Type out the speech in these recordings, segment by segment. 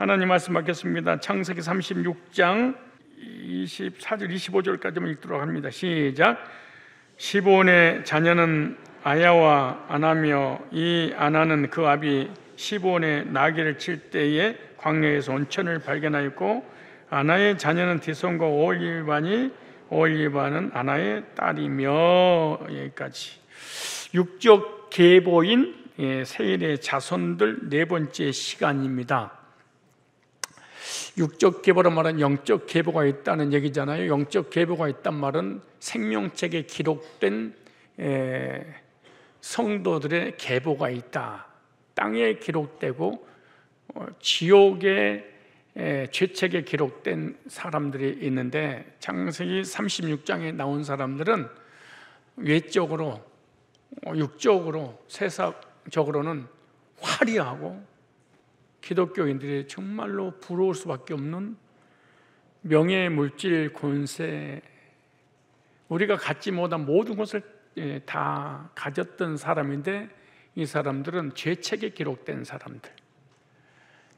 하나님 말씀 받겠습니다. 창세기 36장 24절 25절까지만 읽도록 합니다. 시작. 시브온의 자녀는 아야와 아나며, 이 아나는 그 아비 시브온의 나귀를 칠 때에 광야에서 온천을 발견하였고, 아나의 자녀는 디손과 오홀리바니, 오홀리바는 아나의 딸이며. 여기까지. 육적 계보인 세일의 자손들 네 번째 시간입니다. 육적 계보란 말은 영적 계보가 있다는 얘기잖아요. 영적 계보가 있단 말은 생명책에 기록된 성도들의 계보가 있다. 땅에 기록되고 지옥의 죄책에 기록된 사람들이 있는데, 창세기 36장에 나온 사람들은 외적으로, 육적으로, 세상적으로는 화려하고 기독교인들이 정말로 부러울 수밖에 없는 명예, 물질, 권세, 우리가 갖지 못한 모든 것을 다 가졌던 사람인데, 이 사람들은 죄책에 기록된 사람들,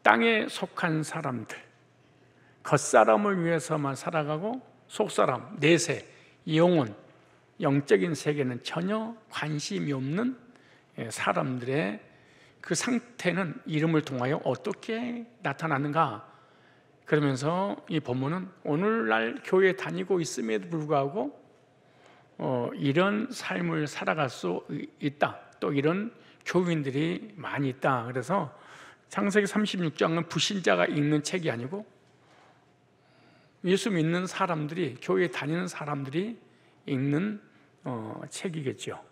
땅에 속한 사람들, 겉사람을 위해서만 살아가고 속사람, 내세, 영혼, 영적인 세계는 전혀 관심이 없는 사람들의 그 상태는 이름을 통하여 어떻게 나타나는가? 그러면서 이 본문은 오늘날 교회에 다니고 있음에도 불구하고 이런 삶을 살아갈 수 있다, 또 이런 교인들이 많이 있다. 그래서 창세기 36장은 불신자가 읽는 책이 아니고 예수 믿는 사람들이, 교회에 다니는 사람들이 읽는 책이겠죠.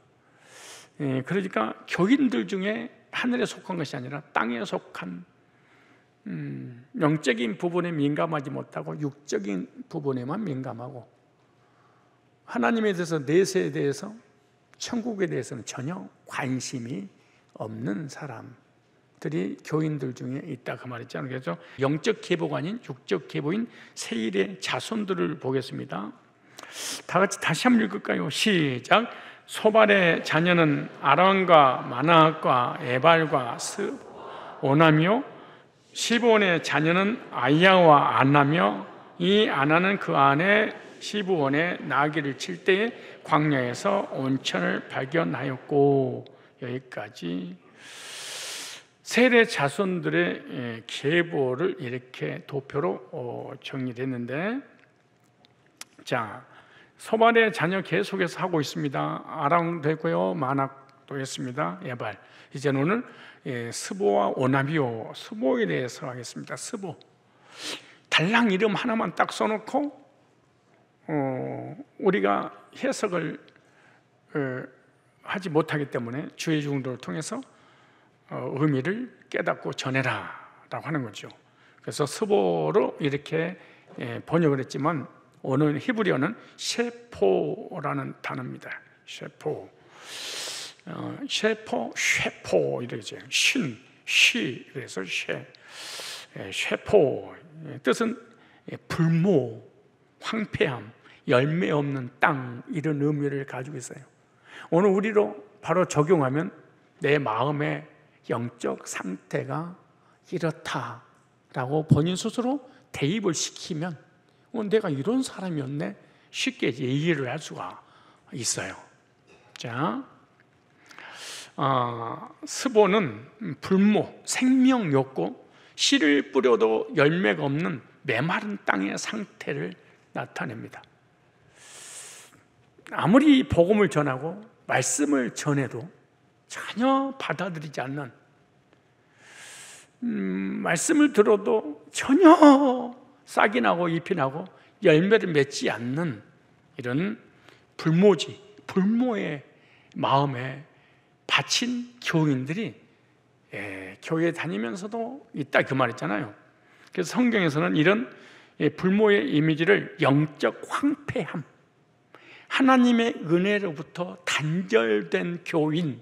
그러니까 교인들 중에 하늘에 속한 것이 아니라 땅에 속한 영적인 부분에 민감하지 못하고 육적인 부분에만 민감하고, 하나님에 대해서, 내세에 대해서, 천국에 대해서는 전혀 관심이 없는 사람들이 교인들 중에 있다, 그 말이잖아요. 그래서 영적 계보가 아닌 육적 계보인 세일의 자손들을 보겠습니다. 다 같이 다시 한번 읽을까요? 시작. 소발의 자녀는 아람과 마나핫과 에발과 오나며, 시브온의 자녀는 아야와 아나며, 이 아나는 그 아내 시브온의 나귀를 칠 때에 광야에서 온천을 발견하였고. 여기까지 세례 자손들의 계보를 이렇게 도표로 정리했는데, 자, 소발의 자녀 계속해서 하고 있습니다. 아람도 했고요, 마낙도 했습니다, 에발. 이제는 오늘 스보와 오나비오, 스보에 대해서 하겠습니다. 스보, 달랑 이름 하나만 딱 써놓고 우리가 해석을 하지 못하기 때문에 주의 중도를 통해서 의미를 깨닫고 전해라 라고 하는 거죠. 그래서 스보로 이렇게 번역을 했지만, 오늘 히브리어는 셰포라는 단어입니다. 셰포, 셰포 이러죠. 쉬, 그래서 셰포 뜻은 불모, 황폐함, 열매 없는 땅, 이런 의미를 가지고 있어요. 오늘 우리로 바로 적용하면 내 마음의 영적 상태가 이렇다라고 본인 스스로 대입을 시키면, 내가 이런 사람이었네, 쉽게 이해를 할 수가 있어요. 자, 스보는 불모, 생명이 없고 씨를 뿌려도 열매가 없는 메마른 땅의 상태를 나타냅니다. 아무리 복음을 전하고 말씀을 전해도 전혀 받아들이지 않는, 말씀을 들어도 전혀 싹이 나고 잎이 나고 열매를 맺지 않는 이런 불모의 마음에 바친 교인들이 교회에 다니면서도 있다, 그 말이잖아요. 그래서 성경에서는 이런 불모의 이미지를 영적 황폐함, 하나님의 은혜로부터 단절된 교인,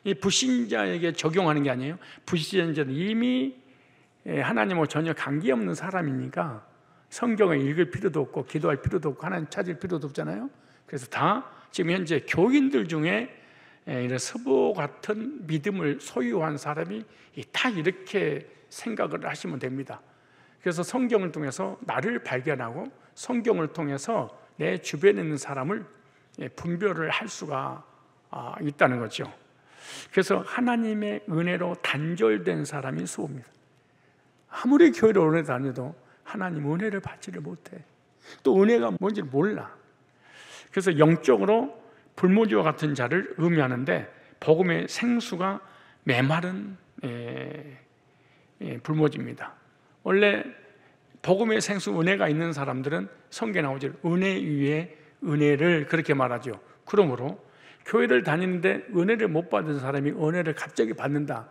이 불신자에게 적용하는 게 아니에요. 불신자는 이미 하나님과 전혀 관계없는 사람이니까 성경을 읽을 필요도 없고 기도할 필요도 없고 하나님 찾을 필요도 없잖아요. 그래서 다 지금 현재 교인들 중에 이런 스보 같은 믿음을 소유한 사람이 다 이렇게 생각을 하시면 됩니다. 그래서 성경을 통해서 나를 발견하고 성경을 통해서 내 주변에 있는 사람을 분별을 할 수가 있다는 거죠. 그래서 하나님의 은혜로 단절된 사람이 수고입니다. 아무리 교회를 오래 다녀도 하나님 은혜를 받지를 못해. 또 은혜가 뭔지를 몰라. 그래서 영적으로 불모지와 같은 자를 의미하는데, 복음의 생수가 메마른 불모지입니다. 원래 복음의 생수, 은혜가 있는 사람들은 성경에 나오죠. 은혜 위에 은혜를 그렇게 말하죠. 그러므로 교회를 다니는데 은혜를 못 받은 사람이 은혜를 갑자기 받는다,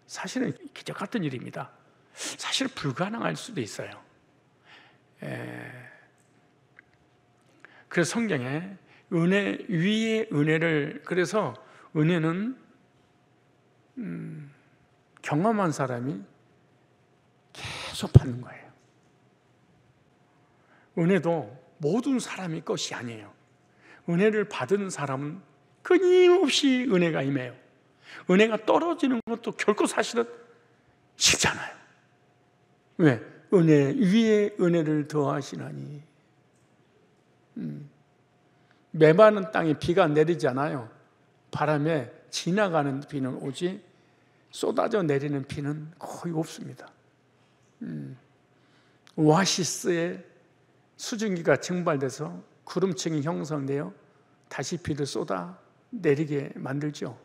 사실은 기적 같은 일입니다. 사실 불가능할 수도 있어요. 그래서 성경에 은혜 위에 은혜를, 그래서 은혜는 경험한 사람이 계속 받는 거예요. 은혜도 모든 사람의 것이 아니에요. 은혜를 받은 사람은 끊임없이 은혜가 임해요. 은혜가 떨어지는 것도 결코 사실은 쉽잖아요. 왜? 은혜 위에 은혜를 더하시나니. 메마른 땅에 비가 내리지 않아요. 바람에 지나가는 비는 오지 쏟아져 내리는 비는 거의 없습니다. 오아시스에 수증기가 증발돼서 구름층이 형성되어 다시 비를 쏟아 내리게 만들죠.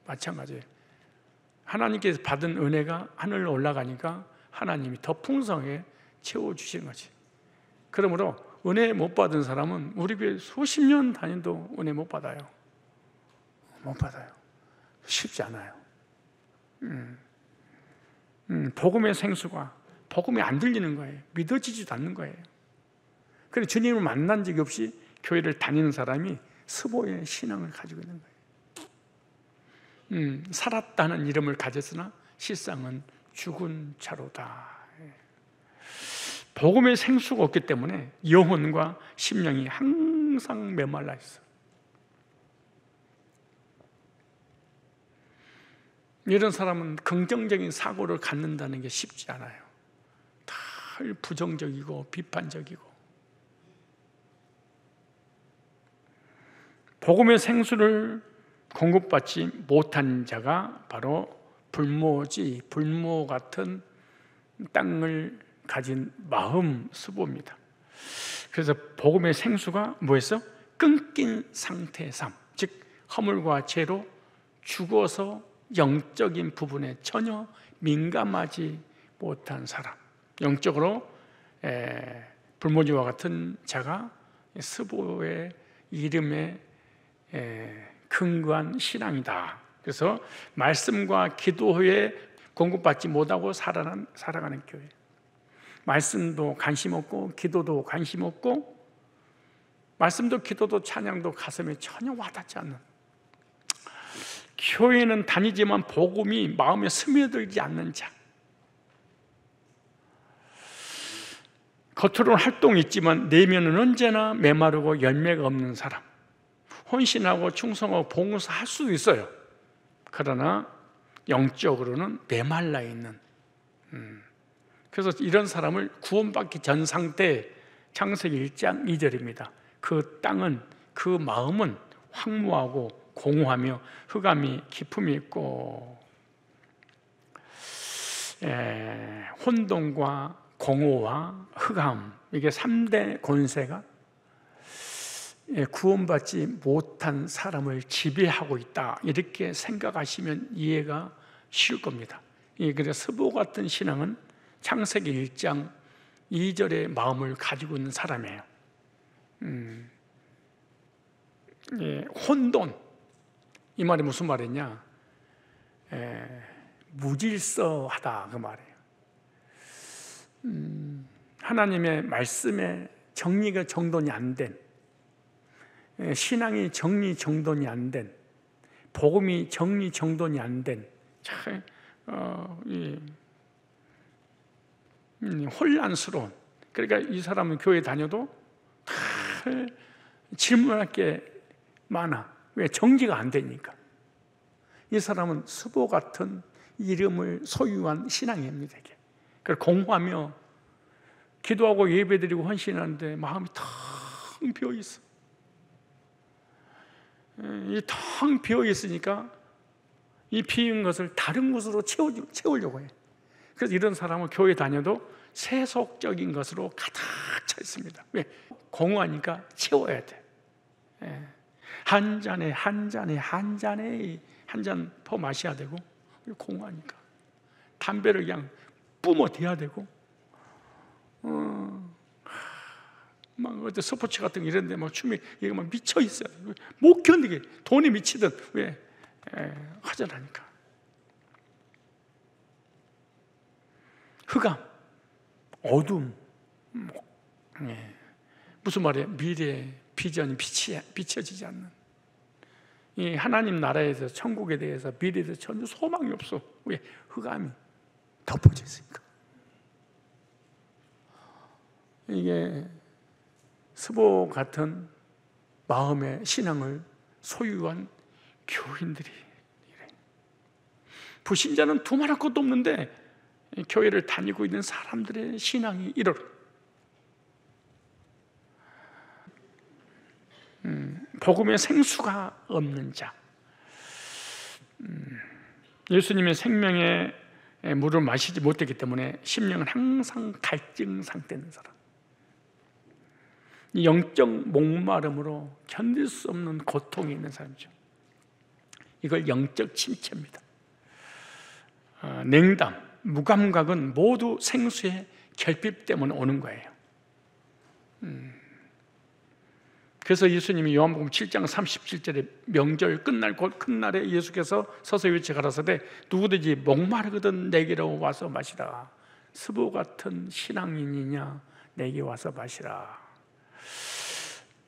마찬가지예요. 하나님께서 받은 은혜가 하늘로 올라가니까 하나님이 더 풍성하게 채워주시는 거지. 그러므로 은혜 못 받은 사람은 우리 교회 수십 년 다녀도 은혜 못 받아요. 못 받아요. 쉽지 않아요. 복음의 생수가 복음이 안 들리는 거예요. 믿어지지도 않는 거예요. 그래서 주님을 만난 적이 없이 교회를 다니는 사람이 스보의 신앙을 가지고 있는 거예요. 살았다는 이름을 가졌으나 실상은 죽은 자로다. 복음의 생수가 없기 때문에 영혼과 심령이 항상 메말라 있어. 이런 사람은 긍정적인 사고를 갖는다는 게 쉽지 않아요. 다 부정적이고 비판적이고. 복음의 생수를 공급받지 못한 자가 바로 불모지, 불모 같은 땅을 가진 마음 수보입니다. 그래서 복음의 생수가 뭐였어? 끊긴 상태의 삶, 즉 허물과 죄로 죽어서 영적인 부분에 전혀 민감하지 못한 사람, 영적으로 불모지와 같은 자가 스보의 이름에 근거한 신앙이다. 그래서 말씀과 기도에 공급받지 못하고 살아가는 교회, 말씀도 관심 없고 기도도 관심 없고 말씀도 기도도 찬양도 가슴에 전혀 와닿지 않는, 교회는 다니지만 복음이 마음에 스며들지 않는 자, 겉으로는 활동이 있지만 내면은 언제나 메마르고 열매가 없는 사람, 헌신하고 충성하고 봉사할 수도 있어요. 그러나 영적으로는 메말라 있는, 그래서 이런 사람을 구원받기 전 상태, 창세기 1장 2절입니다. 그 땅은, 그 마음은 황무하고 공허하며 흑암이 기품이 있고, 혼돈과 공허와 흑암, 이게 3대 권세가 구원받지 못한 사람을 지배하고 있다, 이렇게 생각하시면 이해가 쉬울 겁니다. 그래서 스보 같은 신앙은 창세기 1장 2절의 마음을 가지고 있는 사람이에요. 혼돈, 이 말이 무슨 말이냐? 무질서하다, 그 말이에요. 하나님의 말씀에 정리가 정돈이 안 된, 신앙이 정리 정돈이 안 된, 복음이 정리 정돈이 안 된, 참 혼란스러운, 그러니까 이 사람은 교회 다녀도 다 질문할 게 많아. 왜? 정리가 안 되니까. 이 사람은 스보 같은 이름을 소유한 신앙입니다. 이게. 그걸 공부하며 기도하고 예배드리고 헌신하는데 마음이 텅 비어 있어. 이 텅 비어 있으니까 이 비인 것을 다른 것으로 채우려고 해. 그래서 이런 사람은 교회 다녀도 세속적인 것으로 가득 차 있습니다. 왜? 공허하니까 채워야 돼. 한 잔에 한 잔 더 마셔야 되고, 공허하니까 담배를 그냥 뿜어대야 되고, 막 어때 스포츠 같은 거 이런데 막 춤이 이거 막 미쳐 있어요. 못 견디게 돈이 미치든 왜 하잖아니까. 흑암, 어둠, 무슨 말이에요? 미래 비전이 비춰지지 않는 이 하나님 나라에서 천국에 대해서 미래에 대해서 전혀 소망이 없어. 왜? 흑암이 덮어져 있으니까. 이게 스보 같은 마음의 신앙을 소유한 교인들이 이래. 불신자는 두말할 것도 없는데 교회를 다니고 있는 사람들의 신앙이 이러러. 복음의 생수가 없는 자. 예수님의 생명의 물을 마시지 못했기 때문에 심령은 항상 갈증 상태인 사람. 이 영적 목마름으로 견딜 수 없는 고통이 있는 사람이죠. 이걸 영적 침체입니다. 냉담, 무감각은 모두 생수의 결핍 때문에 오는 거예요. 그래서 예수님이 요한복음 7장 37절에 명절 끝날 곧 큰 날에 예수께서 서서 외쳐 가라사대 누구든지 목마르거든 내게로 와서 마시라. 스보 같은 신앙인이냐 내게 와서 마시라.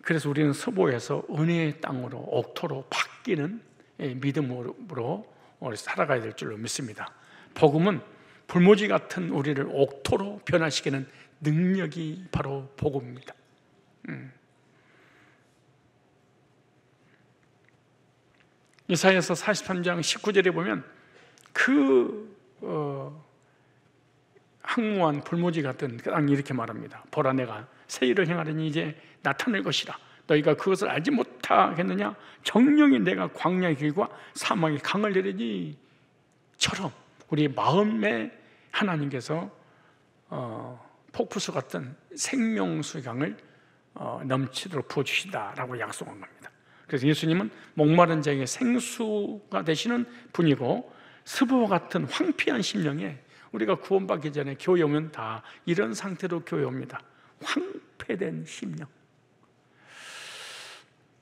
그래서 우리는 스보에서 은혜의 땅으로 옥토로 바뀌는 믿음으로 살아가야 될 줄로 믿습니다. 복음은 불모지 같은 우리를 옥토로 변화시키는 능력이 바로 복음입니다. 이사야서 43장 19절에 보면 항무한 불모지 같은 그 땅이 이렇게 말합니다. 보라 내가 새 일을 행하려니 이제 나타날 것이라. 너희가 그것을 알지 못하겠느냐? 정령이 내가 광야의 길과 사막의 강을 내리니 처럼 우리 마음에 하나님께서 폭포수 같은 생명수의 강을 넘치도록 부어주신다라고 약속한 겁니다. 그래서 예수님은 목마른 자에게 생수가 되시는 분이고 스보와 같은 황폐한 심령에 우리가 구원받기 전에 교회 오면 다 이런 상태로 교회 옵니다. 황폐된 심령.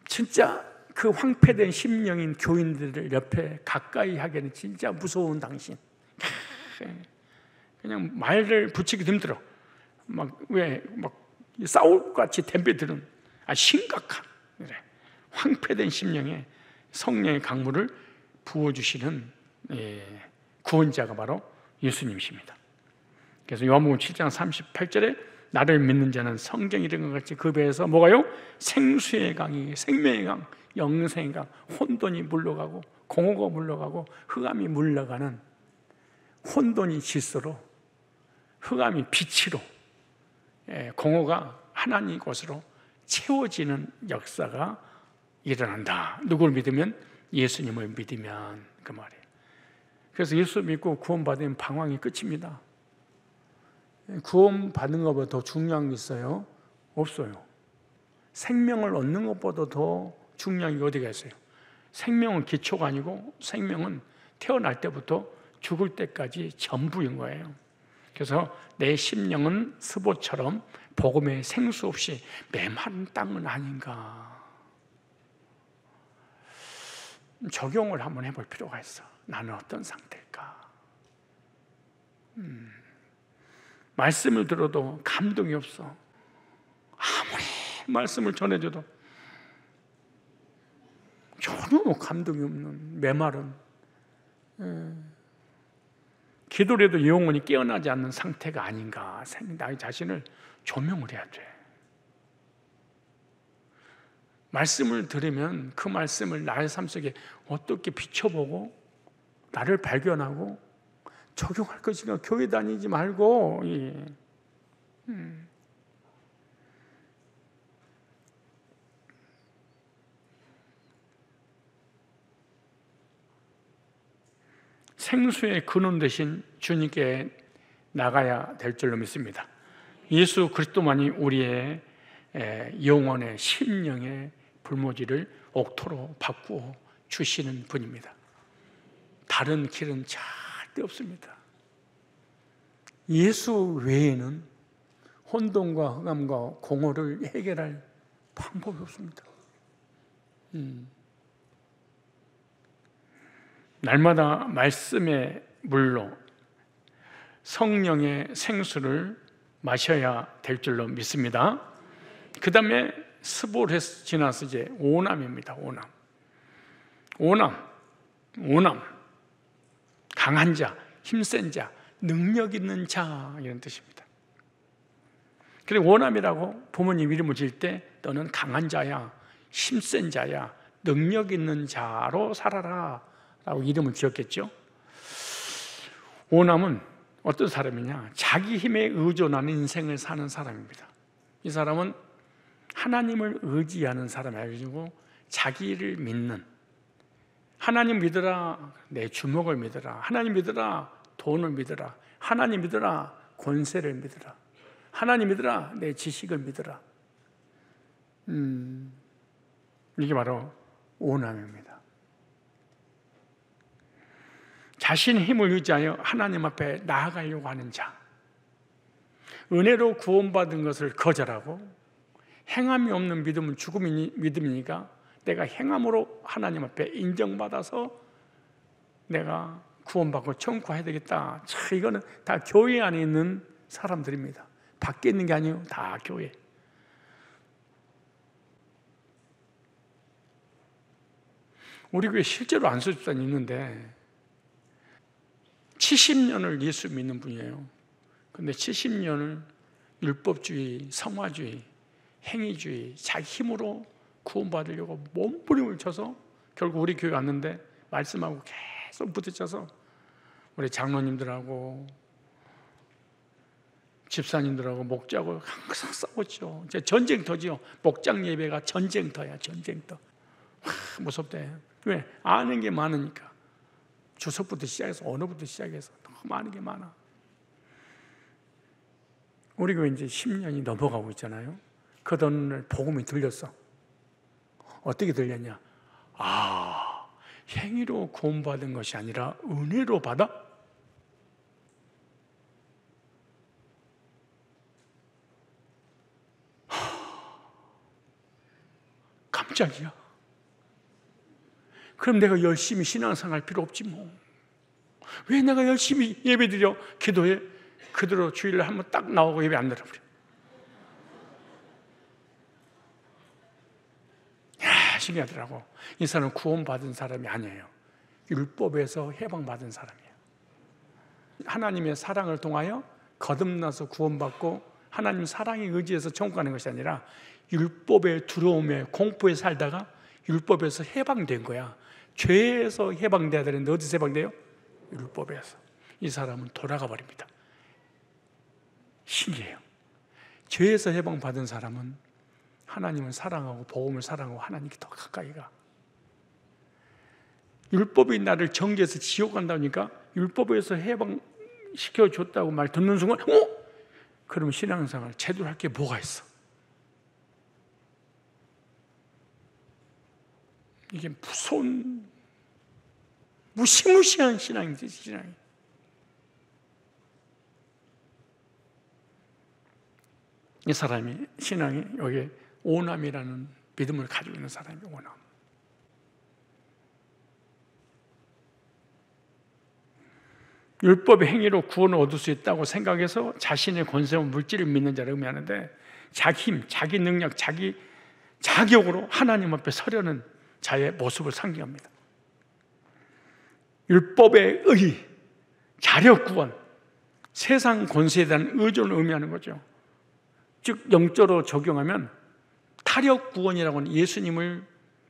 진짜 그 황폐된 심령인 교인들을 옆에 가까이 하기에는 진짜 무서운 당신. 그냥 말을 붙이기도 힘들어. 막 싸울 것 같이 덤벼드는 심각한 그래. 황폐된 심령에 성령의 강물을 부어주시는 구원자가 바로 예수님이십니다. 그래서 요한복음 7장 38절에 나를 믿는 자는 성경 이름과 같이 그 배에서 뭐가요? 생수의 강이, 생명의 강, 영생의 강, 혼돈이 물러가고 공허가 물러가고 흑암이 물러가는 혼돈이 질서로 흑암이 빛으로 공허가 하나님 곳으로 채워지는 역사가 일어난다. 누구를 믿으면? 예수님을 믿으면 그 말이에요. 그래서 예수 믿고 구원받으면 방황이 끝입니다. 구원받는 것보다 더 중요한 게 있어요? 없어요. 생명을 얻는 것보다 더 중요한 게 어디가 있어요? 생명은 기초가 아니고 생명은 태어날 때부터 죽을 때까지 전부인 거예요. 그래서 내 심령은 스보처럼 복음의 생수 없이 메마른 땅은 아닌가. 적용을 한번 해볼 필요가 있어. 나는 어떤 상태일까? 말씀을 들어도 감동이 없어. 아무리 말씀을 전해줘도 전혀 감동이 없는 메마른, 기도를 해도 영혼이 깨어나지 않는 상태가 아닌가. 나의 자신을 조명을 해야 돼. 말씀을 들으면 그 말씀을 나의 삶 속에 어떻게 비춰보고 나를 발견하고 적용할 것이니까 교회 다니지 말고. 생수의 근원 되신 주님께 나가야 될 줄로 믿습니다. 예수 그리스도만이 우리의 영혼의 심령의 불모지를 옥토로 바꾸어 주시는 분입니다. 다른 길은 절대 없습니다. 예수 외에는 혼돈과 흑암과 공허를 해결할 방법이 없습니다. 날마다 말씀의 물로 성령의 생수를 마셔야 될 줄로 믿습니다. 그 다음에 스보레스 지나서 이제 오남입니다. 오남. 강한 자, 힘센 자, 능력 있는 자, 이런 뜻입니다. 그리고 오남이라고 부모님 이름을 지을 때 너는 강한 자야, 힘센 자야, 능력 있는 자로 살아라 라고 이름을 지었겠죠. 오남은 어떤 사람이냐? 자기 힘에 의존하는 인생을 사는 사람입니다. 이 사람은 하나님을 의지하는 사람이고 자기를 믿는, 하나님 믿으라 내 주먹을 믿으라, 하나님 믿으라 돈을 믿으라, 하나님 믿으라 권세를 믿으라, 하나님 믿으라 내 지식을 믿으라. 이게 바로 오남입니다. 자신의 힘을 의지하여 하나님 앞에 나아가려고 하는 자, 은혜로 구원받은 것을 거절하고 행함이 없는 믿음은 죽음이 믿음이니까 내가 행함으로 하나님 앞에 인정받아서 내가 구원받고 천국 가야 되겠다. 자, 이거는 다 교회 안에 있는 사람들입니다. 밖에 있는 게 아니에요. 다 교회. 우리 교회 실제로 안수집사님 있는데 70년을 예수 믿는 분이에요. 근데 70년을 율법주의, 성화주의, 행위주의, 자기 힘으로 구원받으려고 몸부림을 쳐서 결국 우리 교회 왔는데 말씀하고 계속 부딪혀서 우리 장로님들하고 집사님들하고 목자하고 항상 싸웠죠. 이제 전쟁터지요. 목장 예배가 전쟁터야, 전쟁터. 무섭대. 왜? 아는 게 많으니까. 주석부터 시작해서 언어부터 시작해서 너무 많은 게 많아. 우리 교회 이제 10년이 넘어가고 있잖아요. 그 돈을 복음이 들렸어. 어떻게 들렸냐? 아, 행위로 구원받은 것이 아니라 은혜로 받아? 깜짝이야. 그럼 내가 열심히 신앙생활 할 필요 없지 뭐. 왜 내가 열심히 예배드려? 기도해? 그대로 주일날 한번 딱 나오고 예배 안 들어버려. 야, 신기하더라고. 이 사람은 구원받은 사람이 아니에요. 율법에서 해방받은 사람이에요. 하나님의 사랑을 통하여 거듭나서 구원받고 하나님 사랑에 의지해서 천국 가는 것이 아니라 율법의 두려움에 공포에 살다가 율법에서 해방된 거야. 죄에서 해방돼야 되는데 어디서 해방돼요? 율법에서. 이 사람은 돌아가 버립니다. 신기해요. 죄에서 해방받은 사람은 하나님을 사랑하고 복음을 사랑하고 하나님께 더 가까이 가. 율법이 나를 정죄해서 지옥 간다니까 율법에서 해방시켜줬다고 말 듣는 순간 그러면 신앙생활 제대로 할 게 뭐가 있어? 이게 무서운 무시무시한 신앙이지. 신앙이. 이 사람이 신앙이 여기 오남이라는 믿음을 가지고 있는 사람이 오남. 율법의 행위로 구원을 얻을 수 있다고 생각해서 자신의 권세와 물질을 믿는 자를 의미하는데 자기 힘, 자기 능력, 자기 자격으로 하나님 앞에 서려는 자의 모습을 상징합니다. 율법의 의, 자력 구원, 세상 권세에 대한 의존을 의미하는 거죠. 즉 영적으로 적용하면 타력 구원이라고는 예수님을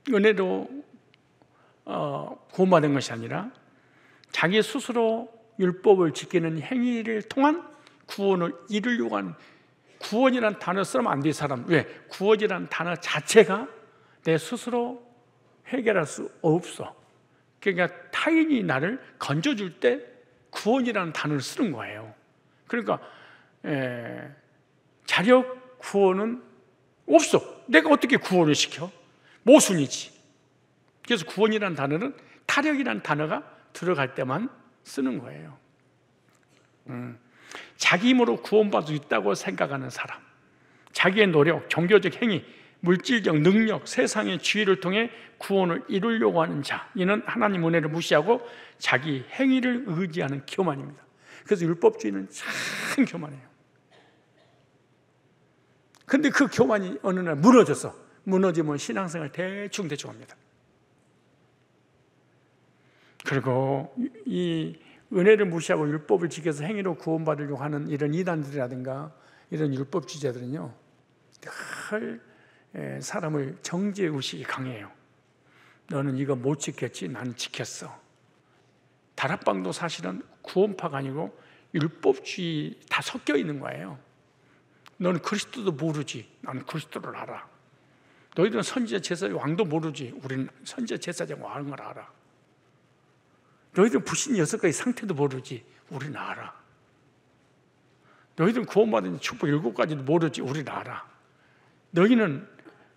은혜로 구원받은 것이 아니라 자기 스스로 율법을 지키는 행위를 통한 구원을 이루려고 하는, 구원이라는 단어 쓰면 안 돼, 사람. 왜? 구원이라는 단어 자체가 내 스스로 해결할 수 없어. 그러니까 타인이 나를 건져줄 때 구원이라는 단어를 쓰는 거예요. 그러니까 자력 구원은 없어. 내가 어떻게 구원을 시켜? 모순이지. 그래서 구원이라는 단어는 타력이라는 단어가 들어갈 때만 쓰는 거예요. 자기 힘으로 구원받을 수 있다고 생각하는 사람, 자기의 노력, 종교적 행위, 물질적 능력, 세상의 지위를 통해 구원을 이루려고 하는 자, 이는 하나님 은혜를 무시하고 자기 행위를 의지하는 교만입니다. 그래서 율법주의는 참 교만해요. 근데 그 교만이 어느 날 무너졌어. 무너지면 신앙생활 대충 합니다. 그리고 이 은혜를 무시하고 율법을 지켜서 행위로 구원받으려고 하는 이런 이단들이라든가 이런 율법주의자들은요, 늘 사람을 정죄 의식이 강해요. 너는 이거 못 지켰지, 나는 지켰어. 다락방도 사실은 구원파가 아니고 율법주의 다 섞여 있는 거예요. 너는 그리스도도 모르지, 나는 그리스도를 알아. 너희들은 선지자 제사장 왕도 모르지, 우리는 선지자 제사장 왕을 알아. 너희들은 불신 6가지 상태도 모르지, 우리는 알아. 너희들은 구원받은 축복 7가지도 모르지, 우리는 알아. 너희는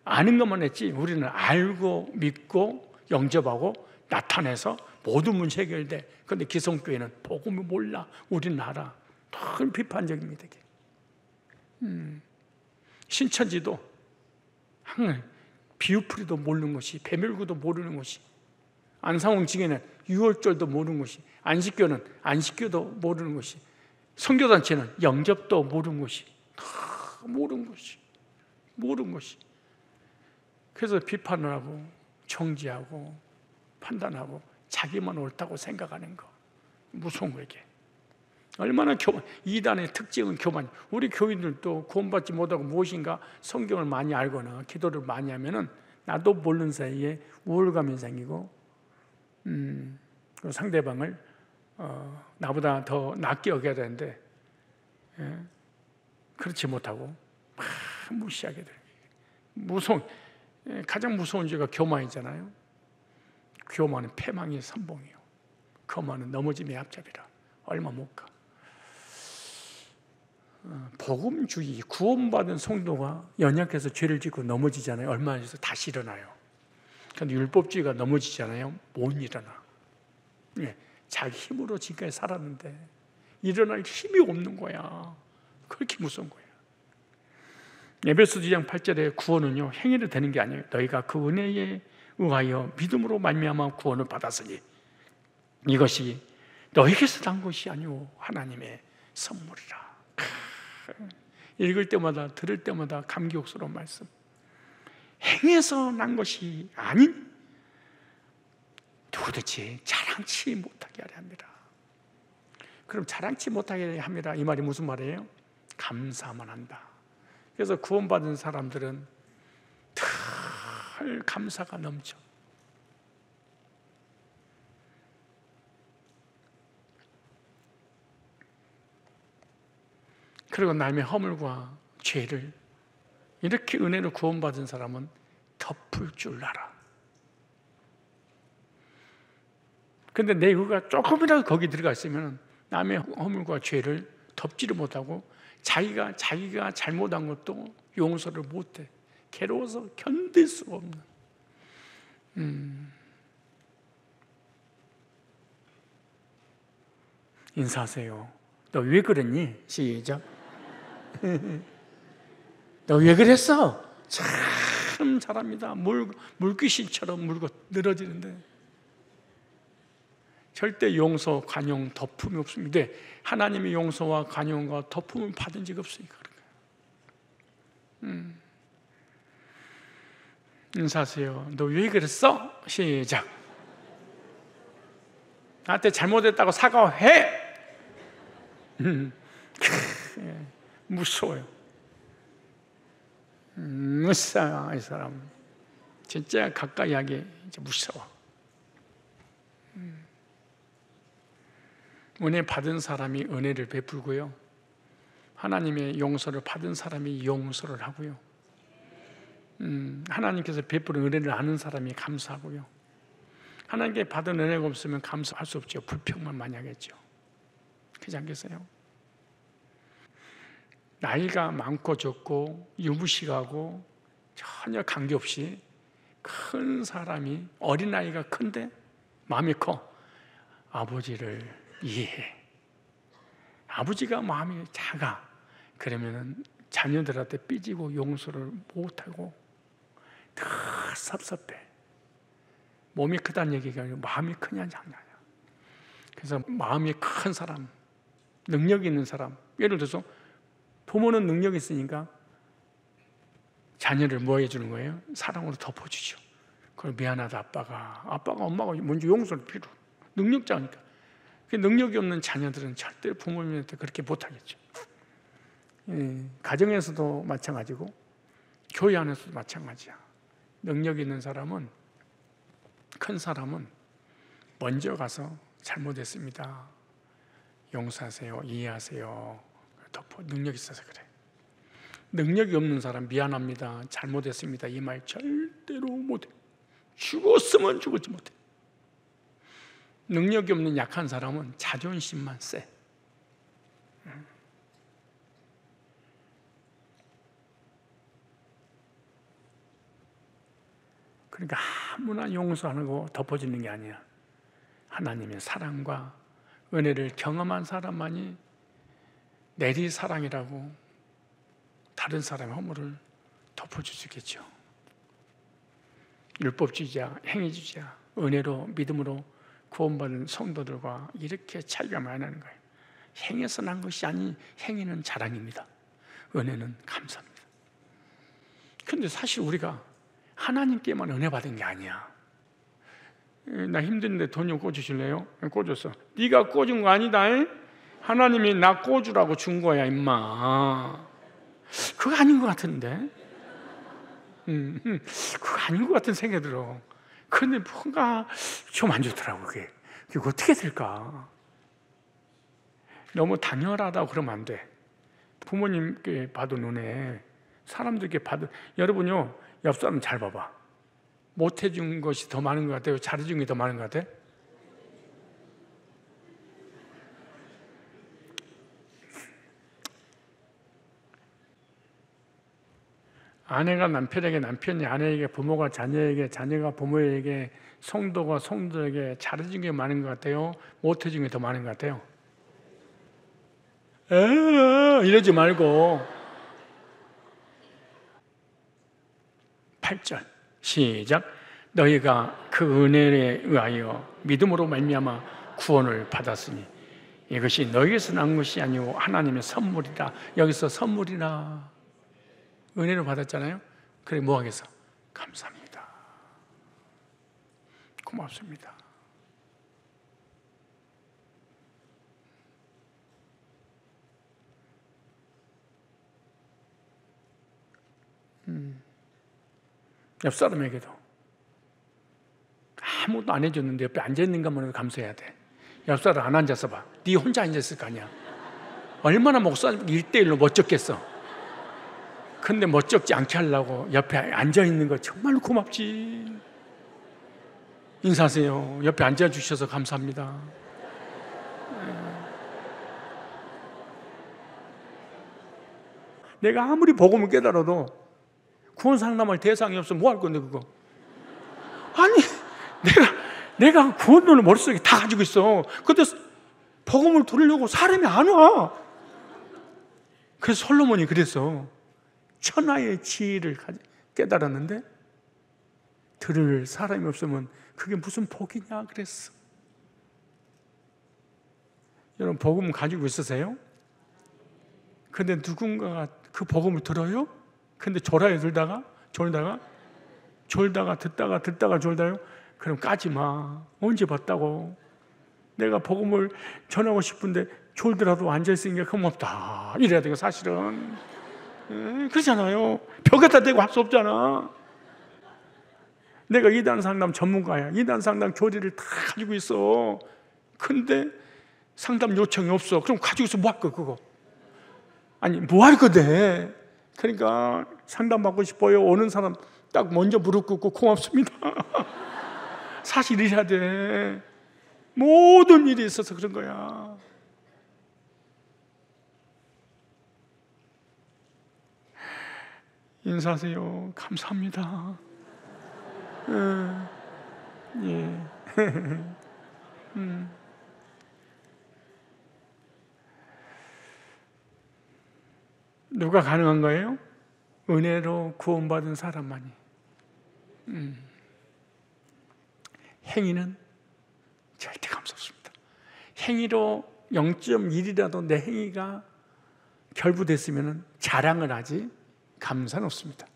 아는 것만 했지, 우리는 알고 믿고 영접하고 나타내서 모든 문제 해결돼. 그런데 기성교회는 복음을 몰라, 우리는 알아. 늘 비판적입니다. 이게. 신천지도 비유풀이도 모르는 것이, 배멸구도 모르는 것이, 안상홍 징에는 유월절도 모르는 것이, 안식교는 안식교도 모르는 것이, 선교단체는 영접도 모르는 것이, 다 모르는 것이. 그래서 비판을 하고 정지하고 판단하고 자기만 옳다고 생각하는 거, 무서운 거. 이게 얼마나 교만. 이단의 특징은 교만. 우리 교인들도 구원받지 못하고 무엇인가 성경을 많이 알거나 기도를 많이 하면은 나도 모르는 사이에 우월감이 생기고 상대방을 나보다 더 낫게 여겨야 되는데 그렇지 못하고 막 무시하게 돼요. 가장 무서운 죄가 교만이잖아요. 교만은 패망의 선봉이요, 교만은 넘어짐의 앞잡이라. 얼마 못 가. 복음주의, 구원받은 성도가 연약해서 죄를 짓고 넘어지잖아요. 얼마 있어서 다시 일어나요. 그런데 율법주의가 넘어지잖아요. 못 일어나. 자기 힘으로 지금까지 살았는데 일어날 힘이 없는 거야. 그렇게 무서운 거야. 에베소 2장 8절에 구원은요, 행위로 되는 게 아니에요. 너희가 그 은혜에 의하여 믿음으로 말미암아 구원을 받았으니 이것이 너희에게서 난 것이 아니오 하나님의 선물이라. 읽을 때마다 들을 때마다 감격스러운 말씀. 행해서 난 것이 아닌 누구든지 자랑치 못하게 하려 합니다. 그럼 자랑치 못하게 합니다, 이 말이 무슨 말이에요? 감사만 한다. 그래서 구원받은 사람들은 늘 감사가 넘쳐. 그리고 남의 허물과 죄를 이렇게 은혜로 구원받은 사람은 덮을 줄 알아. 근데 내 의가 조금이라도 거기 들어가 있으면 남의 허물과 죄를 덮지를 못하고 자기가 잘못한 것도 용서를 못해. 괴로워서 견딜 수가 없는. 인사하세요. 너 왜 그랬니? 시작. 너 왜 그랬어? 참 잘합니다. 물귀신처럼 물고 늘어지는데 절대 용서, 관용, 덮음이 없습니다. 하나님의 용서와 관용과 덮음을 받은 적이 없으니까 그런 거예요. 인사하세요. 너 왜 그랬어? 시작. 나한테 잘못했다고 사과해. 무서워요. 무서워. 이 사람 진짜 가까이 하기 이제 무서워. 은혜 받은 사람이 은혜를 베풀고요, 하나님의 용서를 받은 사람이 용서를 하고요, 하나님께서 베푸는 은혜를 아는 사람이 감사하고요, 하나님께 받은 은혜가 없으면 감사할 수 없죠. 불평만 많이 하겠죠. 그렇지 않겠어요? 나이가 많고 적고 유부시하고 전혀 관계없이 큰 사람이, 어린아이가 큰데 마음이 커, 아버지를 이해해. 아버지가 마음이 작아, 그러면 자녀들한테 삐지고 용서를 못하고 더 섭섭해. 몸이 크다는 얘기가 아니고 마음이 크냐 작냐야. 그래서 마음이 큰 사람, 능력 있는 사람, 예를 들어서 부모는 능력이 있으니까 자녀를 뭐 해주는 거예요? 사랑으로 덮어주죠. 그걸 미안하다 아빠가 엄마가 먼저 용서를 필요, 능력자니까. 그 능력이 없는 자녀들은 절대 부모님한테 그렇게 못하겠죠. 가정에서도 마찬가지고 교회 안에서도 마찬가지야. 능력 있는 사람은, 큰 사람은 먼저 가서 잘못했습니다, 용서하세요, 이해하세요, 덮어. 능력이 있어서 그래. 능력이 없는 사람, 미안합니다, 잘못했습니다, 이 말 절대로 못해. 죽었으면 죽었지 못해. 능력이 없는 약한 사람은 자존심만 세. 그러니까 아무나 용서하는 거 덮어주는 게 아니야. 하나님의 사랑과 은혜를 경험한 사람만이 내리사랑이라고 다른 사람의 허물을 덮어줄 수 있겠죠. 율법주의자, 행위주의자, 은혜로, 믿음으로 구원받은 성도들과 이렇게 차이가 많이 나는 거예요. 행해서 난 것이 아닌 행위는 자랑입니다. 은혜는 감사합니다. 그런데 사실 우리가 하나님께만 은혜 받은 게 아니야. 나 힘든데 돈 좀 꿔주실래요? 꿔줬어. 네가 꿔준 거 아니다. 하나님이 나 꿔주라고 준 거야 임마. 그거 아닌 것 같은데. 그거 아닌 것 같은 생각이 들어. 그런데 뭔가 좀 안 좋더라고. 그게 어떻게 될까? 너무 당연하다고 그러면 안 돼. 부모님께 받은 은혜, 사람들께 받은, 여러분요, 옆 사람 잘 봐봐. 못해준 것이 더 많은 것 같아요? 잘해준 게 더 많은 것 같아요? 아내가 남편에게, 남편이 아내에게, 부모가 자녀에게, 자녀가 부모에게, 성도가 성도에게 잘해준 게 많은 것 같아요? 못해준 게 더 많은 것 같아요? 이러지 말고 8절 시작. 너희가 그 은혜에 의하여 믿음으로 말미암아 구원을 받았으니 이것이 너희에서 난 것이 아니고 하나님의 선물이다. 여기서 선물이라, 은혜를 받았잖아요. 그래 뭐 하겠어? 감사합니다, 고맙습니다. 옆 사람에게도 아무것도 안 해줬는데 옆에 앉아있는 것만으로도 감사해야 돼. 옆 사람 안 앉아서 봐. 네 혼자 앉아있을 거 아니야. 얼마나 목사님 1대1로 멋졌겠어. 근데 멋쩍지 않게 하려고 옆에 앉아있는 거 정말로 고맙지. 인사하세요. 옆에 앉아주셔서 감사합니다. 내가 아무리 복음을 깨달아도 구원 상담할 대상이 없으면 뭐 할 건데 그거. 아니 내가 구원론을 머릿속에 다 가지고 있어. 근데 복음을 들으려고 사람이 안 와. 그래서 솔로몬이 그랬어. 천하의 지혜를 깨달았는데 들을 사람이 없으면 그게 무슨 복이냐 그랬어. 여러분 복음 가지고 있으세요? 근데 누군가가 그 복음을 들어요? 근데 졸아요. 졸다가 듣다가 졸다요? 그럼 까지 마. 언제 봤다고. 내가 복음을 전하고 싶은데 졸더라도 앉아있으니까 고맙다 이래야 돼요 사실은. 그렇잖아요. 벽에다 대고 할 수 없잖아. 내가 이단 상담 전문가야. 이단 상담 교리를 다 가지고 있어. 근데 상담 요청이 없어. 그럼 가지고서 뭐 할 거 그거? 아니 뭐 할 건데? 그러니까 상담받고 싶어요. 오는 사람 딱 먼저 무릎 꿇고 고맙습니다. 사실 이래야 돼. 모든 일이 있어서 그런 거야. 인사하세요. 감사합니다. 예. 누가 가능한 거예요? 은혜로 구원받은 사람만이. 행위는 절대 감사없습니다. 행위로 0.1이라도 내 행위가 결부됐으면 자랑을 하지 감사는 없습니다.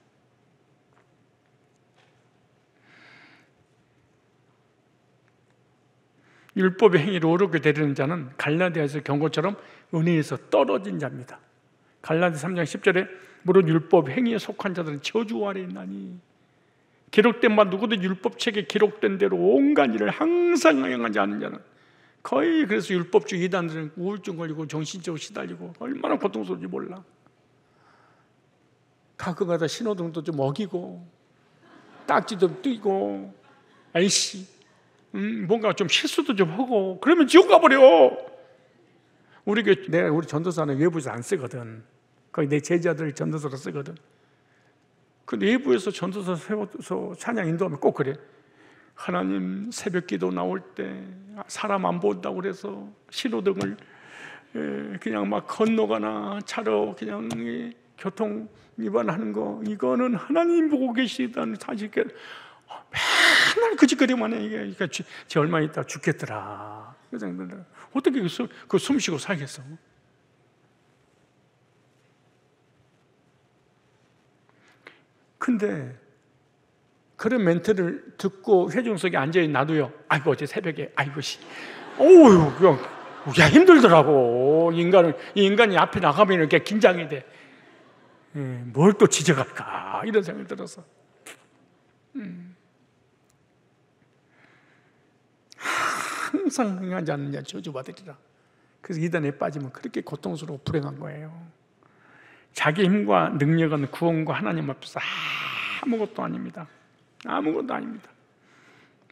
율법의 행위로 어렵게 되려는 자는 갈라디아에서 경고처럼 은혜에서 떨어진 자입니다. 갈라디 3장 10절에 무릇 율법 행위에 속한 자들은 저주 아래에 있나니 기록된 바 누구도 율법책에 기록된 대로 온갖 일을 항상 행하지 않는 자는 거의 그래서 율법주의 이단들은 우울증 걸리고 정신적으로 시달리고 얼마나 고통스러운지 몰라. 가끔가다 신호등도 좀 어기고 딱지도 띄고 아이씨 뭔가 좀 실수도 좀 하고 그러면 지옥 가버려. 내가 우리 전도사는 외부에서 안 쓰거든. 거기 내 제자들 전도사로 쓰거든. 그 내부에서 전도사 세워서 찬양 인도하면 꼭 그래. 하나님 새벽 기도 나올 때 사람 안 본다고 그래서 신호등을 그냥 막 건너가나 차로 그냥 교통 위반하는 거 이거는 하나님 보고 계시다는 사실 맨날 그 짓거리만 해. 이게 쟤 얼마 있다 죽겠더라. 어떻게 그 숨쉬고 살겠어? 근데 그런 멘트를 듣고 회중석에 앉아있는 나도요. 아이고 어제 새벽에 아이고 씨, 어우 그냥 야 힘들더라고. 이 인간이 앞에 나가면 이렇게 긴장이 돼. 뭘 또 지적할까 이런 생각이 들어서. 항상 행하지 않는 자 저주받으리라. 그래서 이단에 빠지면 그렇게 고통스럽고 불행한 거예요. 자기 힘과 능력은 구원과 하나님 앞에서 아무것도 아닙니다. 아무것도 아닙니다.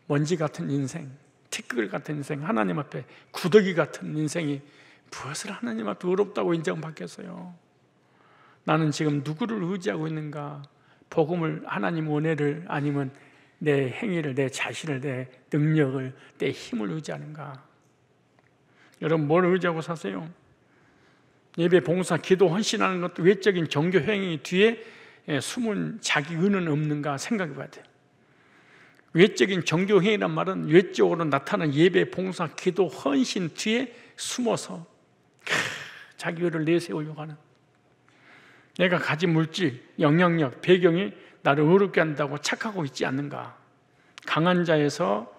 먼지 같은 인생, 티끌 같은 인생, 하나님 앞에 구더기 같은 인생이 무엇을 하나님 앞에 의롭다고 인정받겠어요? 나는 지금 누구를 의지하고 있는가? 복음을, 하나님 은혜를, 아니면 내 행위를, 내 자신을, 내 능력을, 내 힘을 의지하는가? 여러분 뭘 의지하고 사세요? 예배, 봉사, 기도, 헌신하는 것도 외적인 종교 행위 뒤에 숨은 자기 은은 없는가 생각해 봐야 돼요. 외적인 종교 행위란 말은 외적으로 나타나는 예배, 봉사, 기도, 헌신 뒤에 숨어서 자기 의를 내세우려고 하는, 내가 가진 물질, 영향력, 배경이 나를 어렵게 한다고 착하고 있지 않는가? 강한 자에서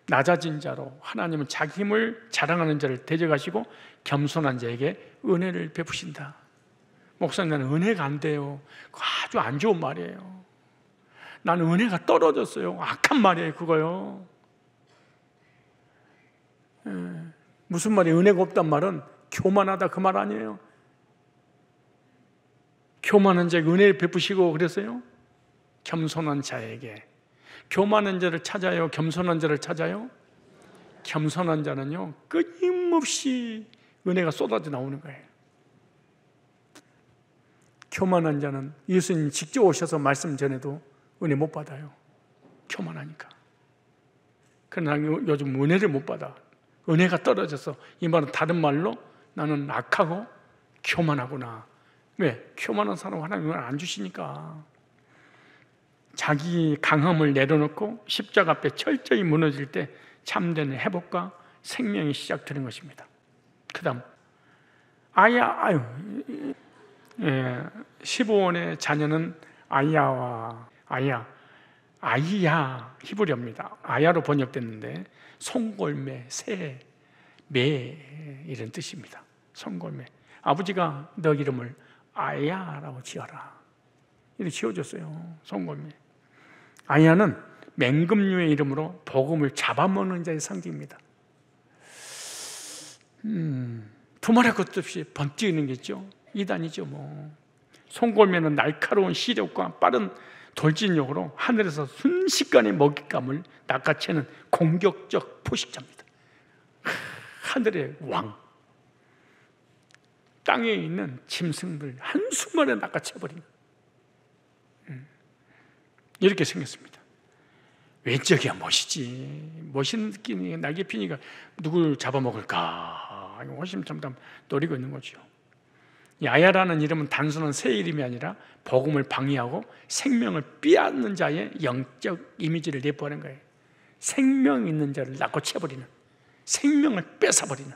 낮아진 자로 하나님은 자기 힘을 자랑하는 자를 대적하시고 겸손한 자에게 은혜를 베푸신다. 목사님 나는 은혜가 안 돼요. 그거 아주 안 좋은 말이에요. 나는 은혜가 떨어졌어요. 악한 말이에요 그거요. 무슨 말이에요? 은혜가 없단 말은 교만하다 그 말 아니에요. 교만한 자에게 은혜를 베푸시고 그랬어요. 겸손한 자에게. 교만한 자를 찾아요? 겸손한 자를 찾아요? 겸손한 자는요 끊임없이 은혜가 쏟아져 나오는 거예요. 교만한 자는 예수님 직접 오셔서 말씀 전해도 은혜 못 받아요. 교만하니까. 그러나 요즘 은혜를 못 받아. 은혜가 떨어져서, 이 말은 다른 말로 나는 악하고 교만하구나. 왜? 교만한 사람 하나님은 안 주시니까. 자기 강함을 내려놓고 십자가 앞에 철저히 무너질 때 참된 회복과 생명이 시작되는 것입니다. 그 다음 15원의 자녀는 아이야 히브리어입니다. 아야로 번역됐는데 송골매, 새, 매 이런 뜻입니다. 송골매. 아버지가 너 이름을 아야라고 지어라 이렇게 지어줬어요. 송골매. 아야는 맹금류의 이름으로 복음을 잡아먹는 자의 상징입니다. 두말할 것도 없이 번뜩이는 게 있죠. 이단이죠. 뭐 송골매는 날카로운 시력과 빠른 돌진력으로 하늘에서 순식간에 먹잇감을 낚아채는 공격적 포식자입니다. 하늘의 왕, 땅에 있는 짐승들 한순간에 낚아채버리는, 이렇게 생겼습니다. 왼쪽이야 멋이지. 멋있는 느낌이 날개 피니까 누굴 잡아먹을까 호심탐탐 노리고 있는 거죠. 야야라는 이름은 단순한 새 이름이 아니라 복음을 방해하고 생명을 빼앗는 자의 영적 이미지를 내포하는 거예요. 생명 있는 자를 낚아채버리는, 생명을 뺏어버리는,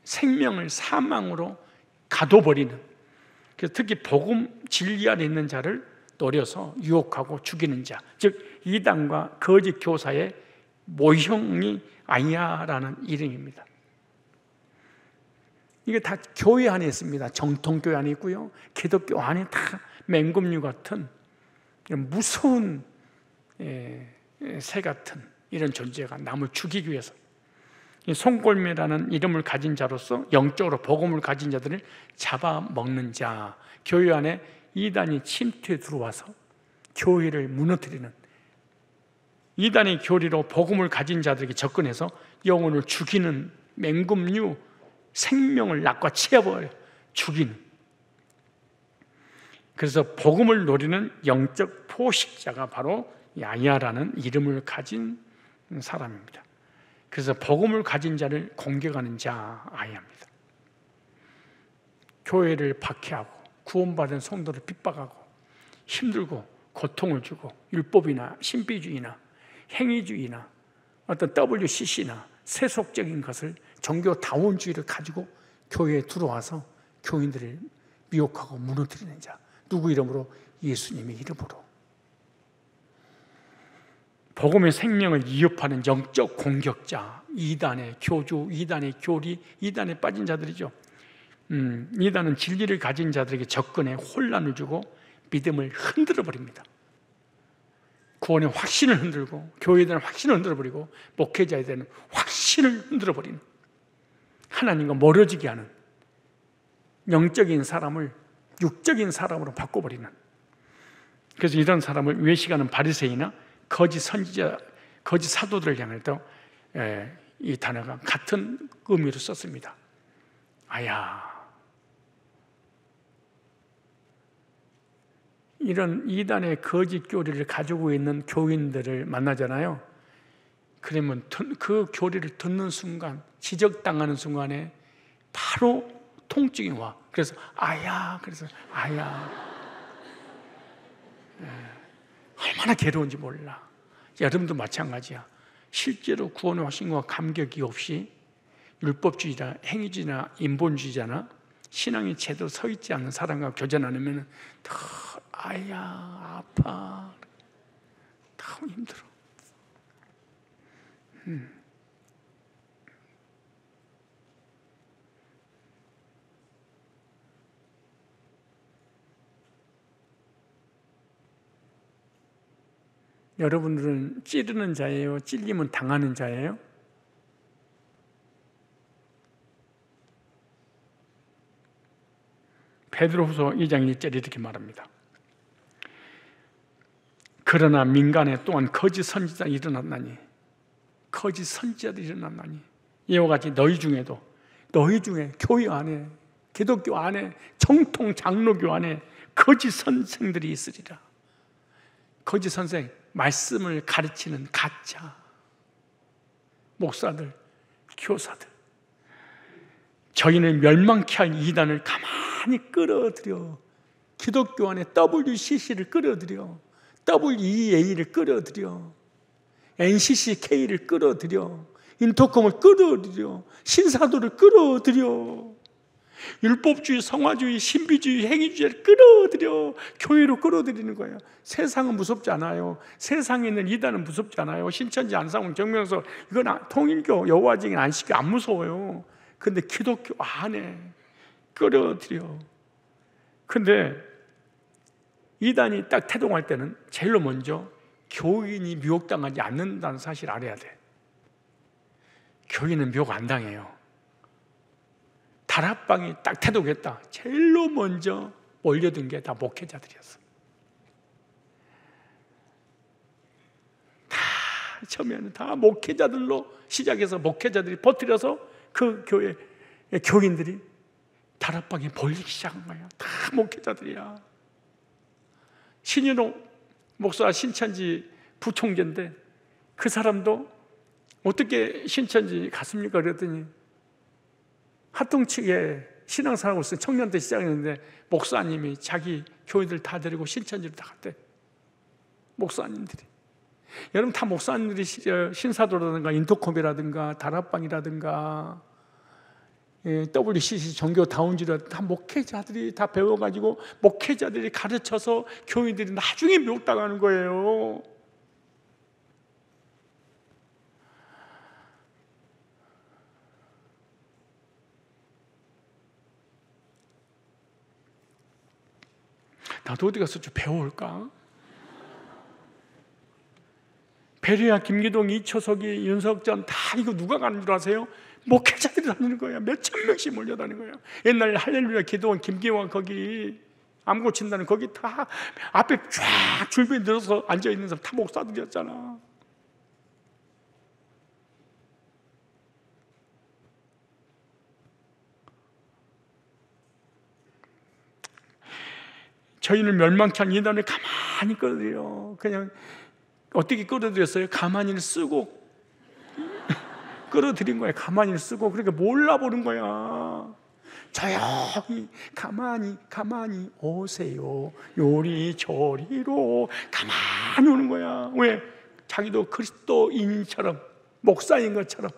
생명을 사망으로 가둬버리는, 그래서 특히 복음 진리 안에 있는 자를 노려서 유혹하고 죽이는 자, 즉 이단과 거짓 교사의 모형이 아야라는 이름입니다. 이게 다 교회 안에 있습니다. 정통교회 안에 있고요, 기독교 안에 다 맹금류 같은 무서운 새 같은 이런 존재가 남을 죽이기 위해서, 송골매라는 이름을 가진 자로서 영적으로 복음을 가진 자들을 잡아먹는 자, 교회 안에 이단이 침투해 들어와서 교회를 무너뜨리는, 이단의 교리로 복음을 가진 자들에게 접근해서 영혼을 죽이는 맹금류, 생명을 낚아채버려 죽이는, 그래서 복음을 노리는 영적 포식자가 바로 야야라는 이름을 가진 사람입니다. 그래서 복음을 가진 자를 공격하는 자 아야입니다. 교회를 박해하고 구원받은 성도를 핍박하고 힘들고 고통을 주고 율법이나 신비주의나 행위주의나 어떤 WCC나 세속적인 것을, 종교다원주의를 가지고 교회에 들어와서 교인들을 미혹하고 무너뜨리는 자, 누구 이름으로? 예수님의 이름으로. 복음의 생명을 위협하는 영적 공격자, 이단의 교주, 이단의 교리, 이단에 빠진 자들이죠. 이단은 진리를 가진 자들에게 접근해 혼란을 주고 믿음을 흔들어 버립니다. 구원의 확신을 흔들고, 교회에 대한 확신을 흔들어 버리고, 목회자에 대한 확신을 흔들어 버리는, 하나님과 멀어지게 하는, 영적인 사람을 육적인 사람으로 바꿔버리는, 그래서 이런 사람을 외식하는 바리새인이나 거짓 선지자, 거짓 사도들을 향해서 이 단어가 같은 의미로 썼습니다. 아야, 이런 이단의 거짓 교리를 가지고 있는 교인들을 만나잖아요. 그러면 그 교리를 듣는 순간, 지적당하는 순간에 바로 통증이 와. 그래서 아야, 그래서 아야, 얼마나 괴로운지 몰라. 여러분도 마찬가지야. 실제로 구원의 확신과 감격이 없이 율법주의나 행위주의나 인본주의자나 신앙이 제대로 서 있지 않는 사람과 교제 나누면 더 아야, 아파, 더 힘들어. 여러분들은 찌르는 자예요? 찔리면 당하는 자예요? 베드로후서 2장 1절에 이렇게 말합니다. 그러나 민간에 또한 거짓 선지자들이 일어났나니, 거짓 선지자들이 일어났나니, 이와 같이 너희 중에 교회 안에, 기독교 안에, 정통 장로교 안에 거짓 선생들이 있으리라. 거짓 선생, 말씀을 가르치는 가짜 목사들, 교사들, 저희는 멸망케 할 이단을 가만히 끌어들여, 기독교 안에 WCC를 끌어들여, WEA를 끌어들여, NCCK를 끌어들여, 인터컴을 끌어들여, 신사도를 끌어들여, 율법주의, 성화주의, 신비주의, 행위주의를 끌어들여 교회로 끌어들이는 거예요. 세상은 무섭지 않아요. 세상에 있는 이단은 무섭지 않아요. 신천지, 안상훈, 정명석, 이건 통일교, 여호와증인, 안식교 안 무서워요. 근데 기독교 안에 끌어들여. 근데 이단이 딱 태동할 때는 제일로 먼저 교인이 미혹당하지 않는다는 사실을 알아야 돼. 교인은 묘가 안 당해요. 다락방이 딱 태도겠다. 제일로 먼저 몰려든 게 다 목회자들이었어. 다 처음에는 다 목회자들로 시작해서 목회자들이 버티려서 그 교회 교인들이 다락방에 몰리기 시작한 거예요. 다 목회자들이야. 신윤호 목사 신천지 부총재인데 그 사람도 어떻게 신천지 갔습니까? 그랬더니 하동 측에 신앙생활하고 있어요. 청년 때 시작했는데 목사님이 자기 교인들 다 데리고 신천지로 다 갔대. 목사님들이. 여러분 다 목사님들이 신사도라든가 인터콤이라든가 다락방이라든가 WCC 종교 다운지라든가 다 목회자들이 다 배워가지고 목회자들이 가르쳐서 교인들이 나중에 미혹당하는 거예요. 나도 어디 가서 좀 배워올까? 베리아, 김기동, 이초석이, 윤석전 다 이거 누가 가는 줄 아세요? 목회자들이 다니는 거야. 몇천 명씩 몰려다니는 거야. 옛날 할렐루야 기도원 김기환 거기 암 고친다는 거기 다 앞에 쫙 줄비에 늘어서 앉아있는 사람 다 목사들이었잖아. 저희는 멸망치 않은 이단을 가만히 끌어들여. 그냥 어떻게 끌어들였어요? 가만히 쓰고 끌어들인 거야. 가만히 쓰고. 그러니까 몰라보는 거야. 조용히 가만히 오세요. 요리조리로 가만히 오는 거야. 왜? 자기도 그리스도인처럼 목사인 것처럼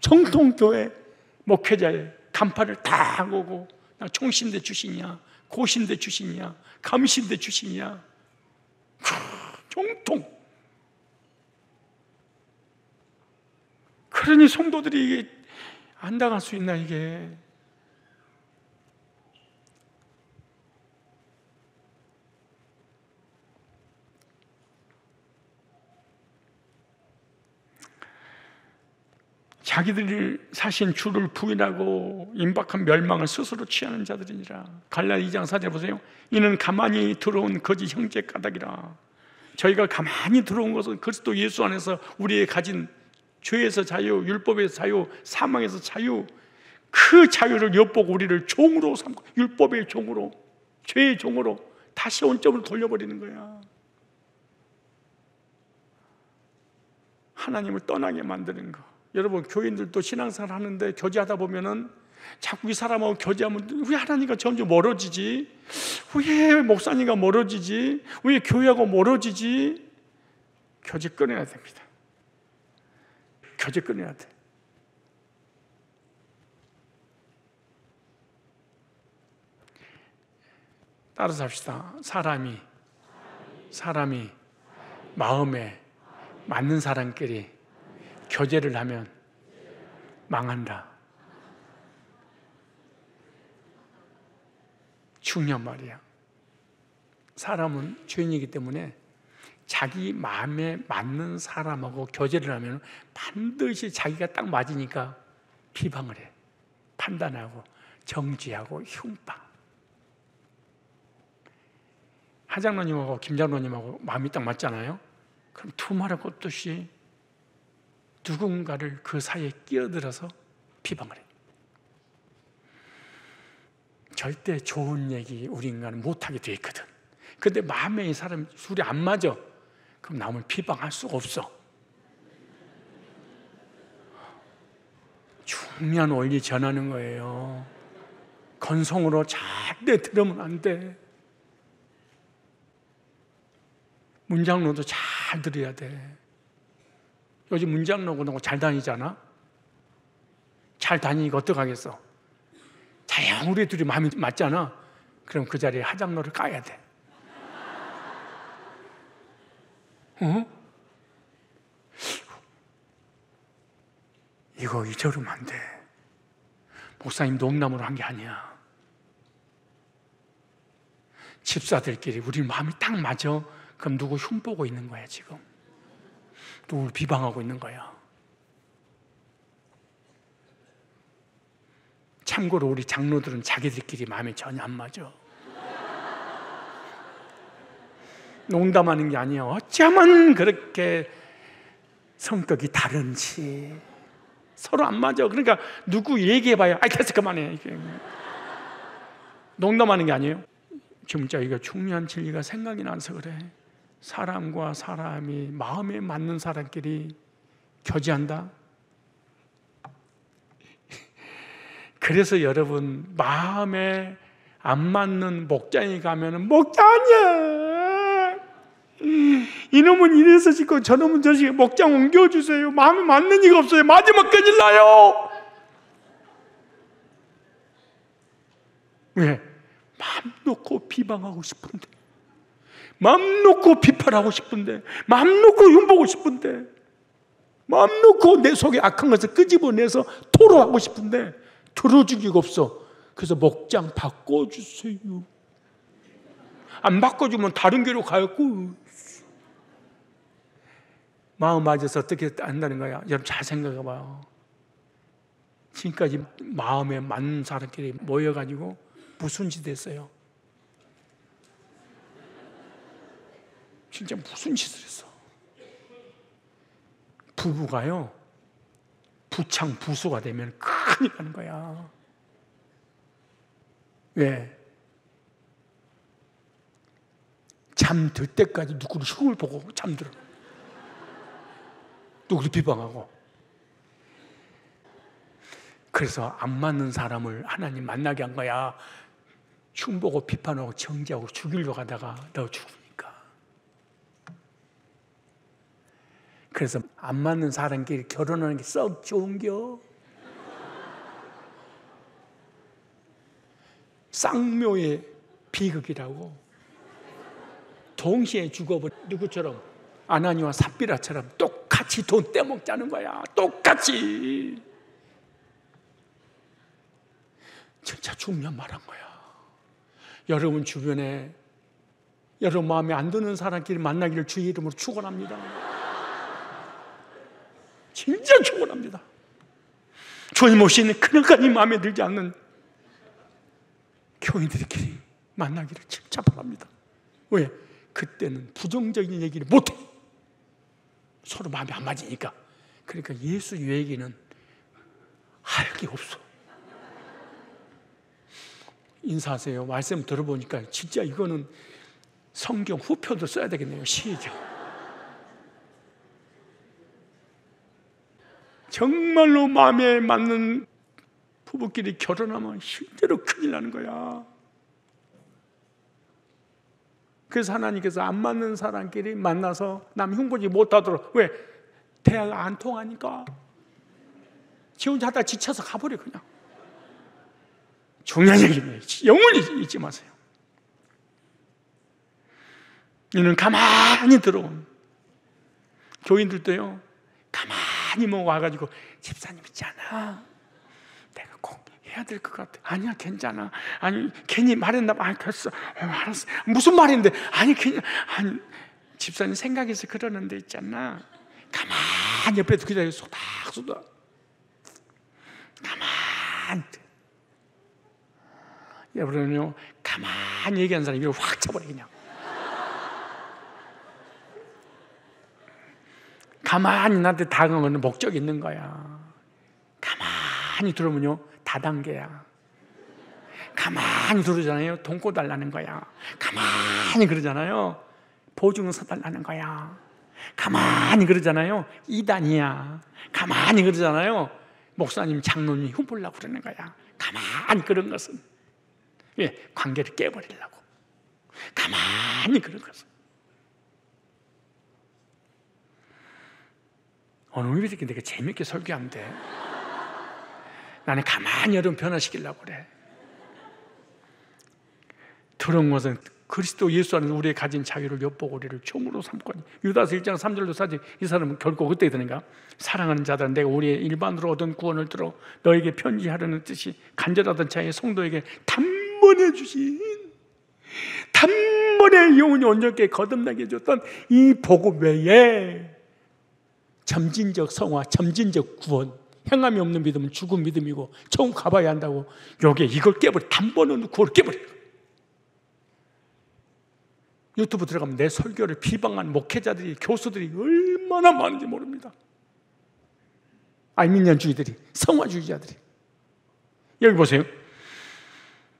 정통교회 목회자의 간판을 딱 오고 나 총신대 출신이야, 고신대 출신이야, 감신대 출신이야. 정통. 그러니 성도들이 이게 안 당할 수 있나 이게. 자기들이 사신 주를 부인하고 임박한 멸망을 스스로 취하는 자들이니라. 갈라디아 2장 4절 보세요. 이는 가만히 들어온 거짓 형제 까닭이라. 저희가 가만히 들어온 것은 그리스도 예수 안에서 우리의 가진 죄에서 자유, 율법에서 자유, 사망에서 자유, 그 자유를 엿보고 우리를 종으로 삼고 율법의 종으로, 죄의 종으로 다시 원점으로 돌려버리는 거야. 하나님을 떠나게 만드는 거. 여러분 교인들도 신앙생활 하는데 교제하다 보면은 자꾸 이 사람하고 교제하면 왜 하나님과 점점 멀어지지? 왜 목사님과 멀어지지? 왜 교회하고 멀어지지? 교제 끊어야 됩니다. 교제 끊어야 돼. 따라서 합시다. 사람이 마음에 맞는 사람끼리 교제를 하면 망한다. 중요한 말이야. 사람은 죄인이기 때문에 자기 마음에 맞는 사람하고 교제를 하면 반드시 자기가 딱 맞으니까 비방을 해. 판단하고 정지하고 흉방. 하장로님하고 김장로님하고 마음이 딱 맞잖아요. 그럼 두말할 것 없이 누군가를 그 사이에 끼어들어서 비방을 해. 절대 좋은 얘기 우리 인간은 못하게 돼 있거든. 근데 마음에 이 사람이 술이 안 맞아. 그럼 남을 비방할 수가 없어. 중요한 원리 전하는 거예요. 건성으로 절대 들으면 안 돼. 문장로도 잘 들어야 돼. 요즘 문장로고 잘 다니잖아. 잘 다니니까 어떡하겠어. 자영 우리 둘이 마음이 맞잖아. 그럼 그 자리에 하장로를 까야 돼. 이거 저러면 안 돼. 목사님 농담으로 한 게 아니야. 집사들끼리 우리 마음이 딱 맞아. 그럼 누구 흉보고 있는 거야 지금. 누굴 비방하고 있는 거야. 참고로 우리 장로들은 자기들끼리 마음이 전혀 안 맞아. 농담하는 게 아니에요. 어쩌면 그렇게 성격이 다른지 서로 안 맞아. 그러니까 누구 얘기해봐요. 아이 됐어 그만해. 농담하는 게 아니에요. 진짜 이거 중요한 진리가 생각이 나서 그래. 사람과 사람이 마음에 맞는 사람끼리 교제한다. 그래서 여러분 마음에 안 맞는 목장에 가면은 목장 아니야. 이놈은 이래서 짓고 저놈은 저렇게 목장 옮겨주세요. 마음에 맞는 이가 없어요. 맞으면 큰일 나요. 왜? 마음 놓고 비방하고 싶은데, 마음 놓고 비판하고 싶은데, 마음 놓고 흉보고 싶은데, 마음 놓고 내 속에 악한 것을 끄집어내서 토로하고 싶은데 들어주기가 없어. 그래서 목장 바꿔주세요. 안 바꿔주면 다른 길로 가고. 마음 맞아서 어떻게 한다는 거야? 여러분 잘 생각해봐요. 지금까지 마음에 맞는 사람끼리 모여가지고 무슨 짓 했어요? 진짜 무슨 짓을 했어? 부부가요, 부창 부수가 되면 큰일 나는 거야. 왜? 잠들 때까지 누구를 흉을 보고 잠들어. 누구를 비방하고. 그래서 안 맞는 사람을 하나님 만나게 한 거야. 흉 보고 비판하고 정죄하고 죽이려고 하다가 너 죽으니까. 그래서 안 맞는 사람끼리 결혼하는 게 썩 좋은겨. 쌍묘의 비극이라고. 동시에 죽어버린 누구처럼? 아나니와 삽비라처럼 똑같이 돈 떼먹자는 거야. 똑같이. 진짜 중요한 말 한 거야. 여러분 주변에 여러분 마음에 안 드는 사람끼리 만나기를 주의 이름으로 축원합니다. 진짜 축원합니다. 주님 오시는 그날까지 마음에 들지 않는 교인들끼리 만나기를 진짜 바랍니다. 왜? 그때는 부정적인 얘기를 못해. 서로 마음이 안 맞으니까. 그러니까 예수 얘기는 할 게 없어. 인사하세요. 말씀 들어보니까 진짜 이거는 성경 후표도 써야 되겠네요. 시죠. 정말로 마음에 맞는 부부끼리 결혼하면 실제로 큰일 나는 거야. 그래서 하나님께서 안 맞는 사람끼리 만나서 남 흉보지 못하도록. 왜? 대화가 안 통하니까. 지 혼자 하다 지쳐서 가버려 그냥. 중요한 얘기네요. 영원히 잊지 마세요. 이는 가만히 들어온 교인들도요, 가만히 뭐 와가지고 집사님 있잖아, 내가 꼭 해야 될 것 같아. 아니야 괜찮아. 아니 괜히 말했나 봐. 아 됐어. 알았어. 무슨 말인데? 아니 그냥 아니 집사님 생각해서 그러는데 있잖아. 가만히 옆에서 그 자리에 쏟아 가만히. 여러분요, 가만히 얘기하는 사람이 이걸 확 쳐버려 그냥. 가만히 나한테 다가오는 목적이 있는 거야. 가만히 들으면요 다단계야. 가만히 들으잖아요, 돈 꿔달라는 거야. 가만히 그러잖아요, 보증 서달라는 거야. 가만히 그러잖아요, 이단이야. 가만히 그러잖아요, 목사님 장로님 흉보려고 그러는 거야. 가만히 그런 것은 예, 관계를 깨버리려고. 가만히 그런 것은. 오늘 왜 이렇게 내가 재밌게 설교하면 돼? 나는 가만히 여러분 변화시키려고 그래. 들은 것은 그리스도 예수 안에서 우리의 가진 자유를 엿보고 우리를 총으로 삼고. 유다서 1장 3절로 4절. 이 사람은 결코 그때 되는가? 사랑하는 자들아, 내가 우리의 일반으로 얻은 구원을 들어 너에게 편지하려는 뜻이 간절하던 자의 성도에게 단번에 주신, 단번에 영혼이 온전케 거듭나게 해줬던 이 복음 외에 점진적 성화, 점진적 구원, 행함이 없는 믿음은 죽은 믿음이고 처음 가봐야 한다고. 요게 이걸 깨버려. 단번에 넣고 그걸 깨버려. 유튜브 들어가면 내 설교를 비방한 목회자들이, 교수들이 얼마나 많은지 모릅니다. 알민년주의들이, 성화주의자들이. 여기 보세요.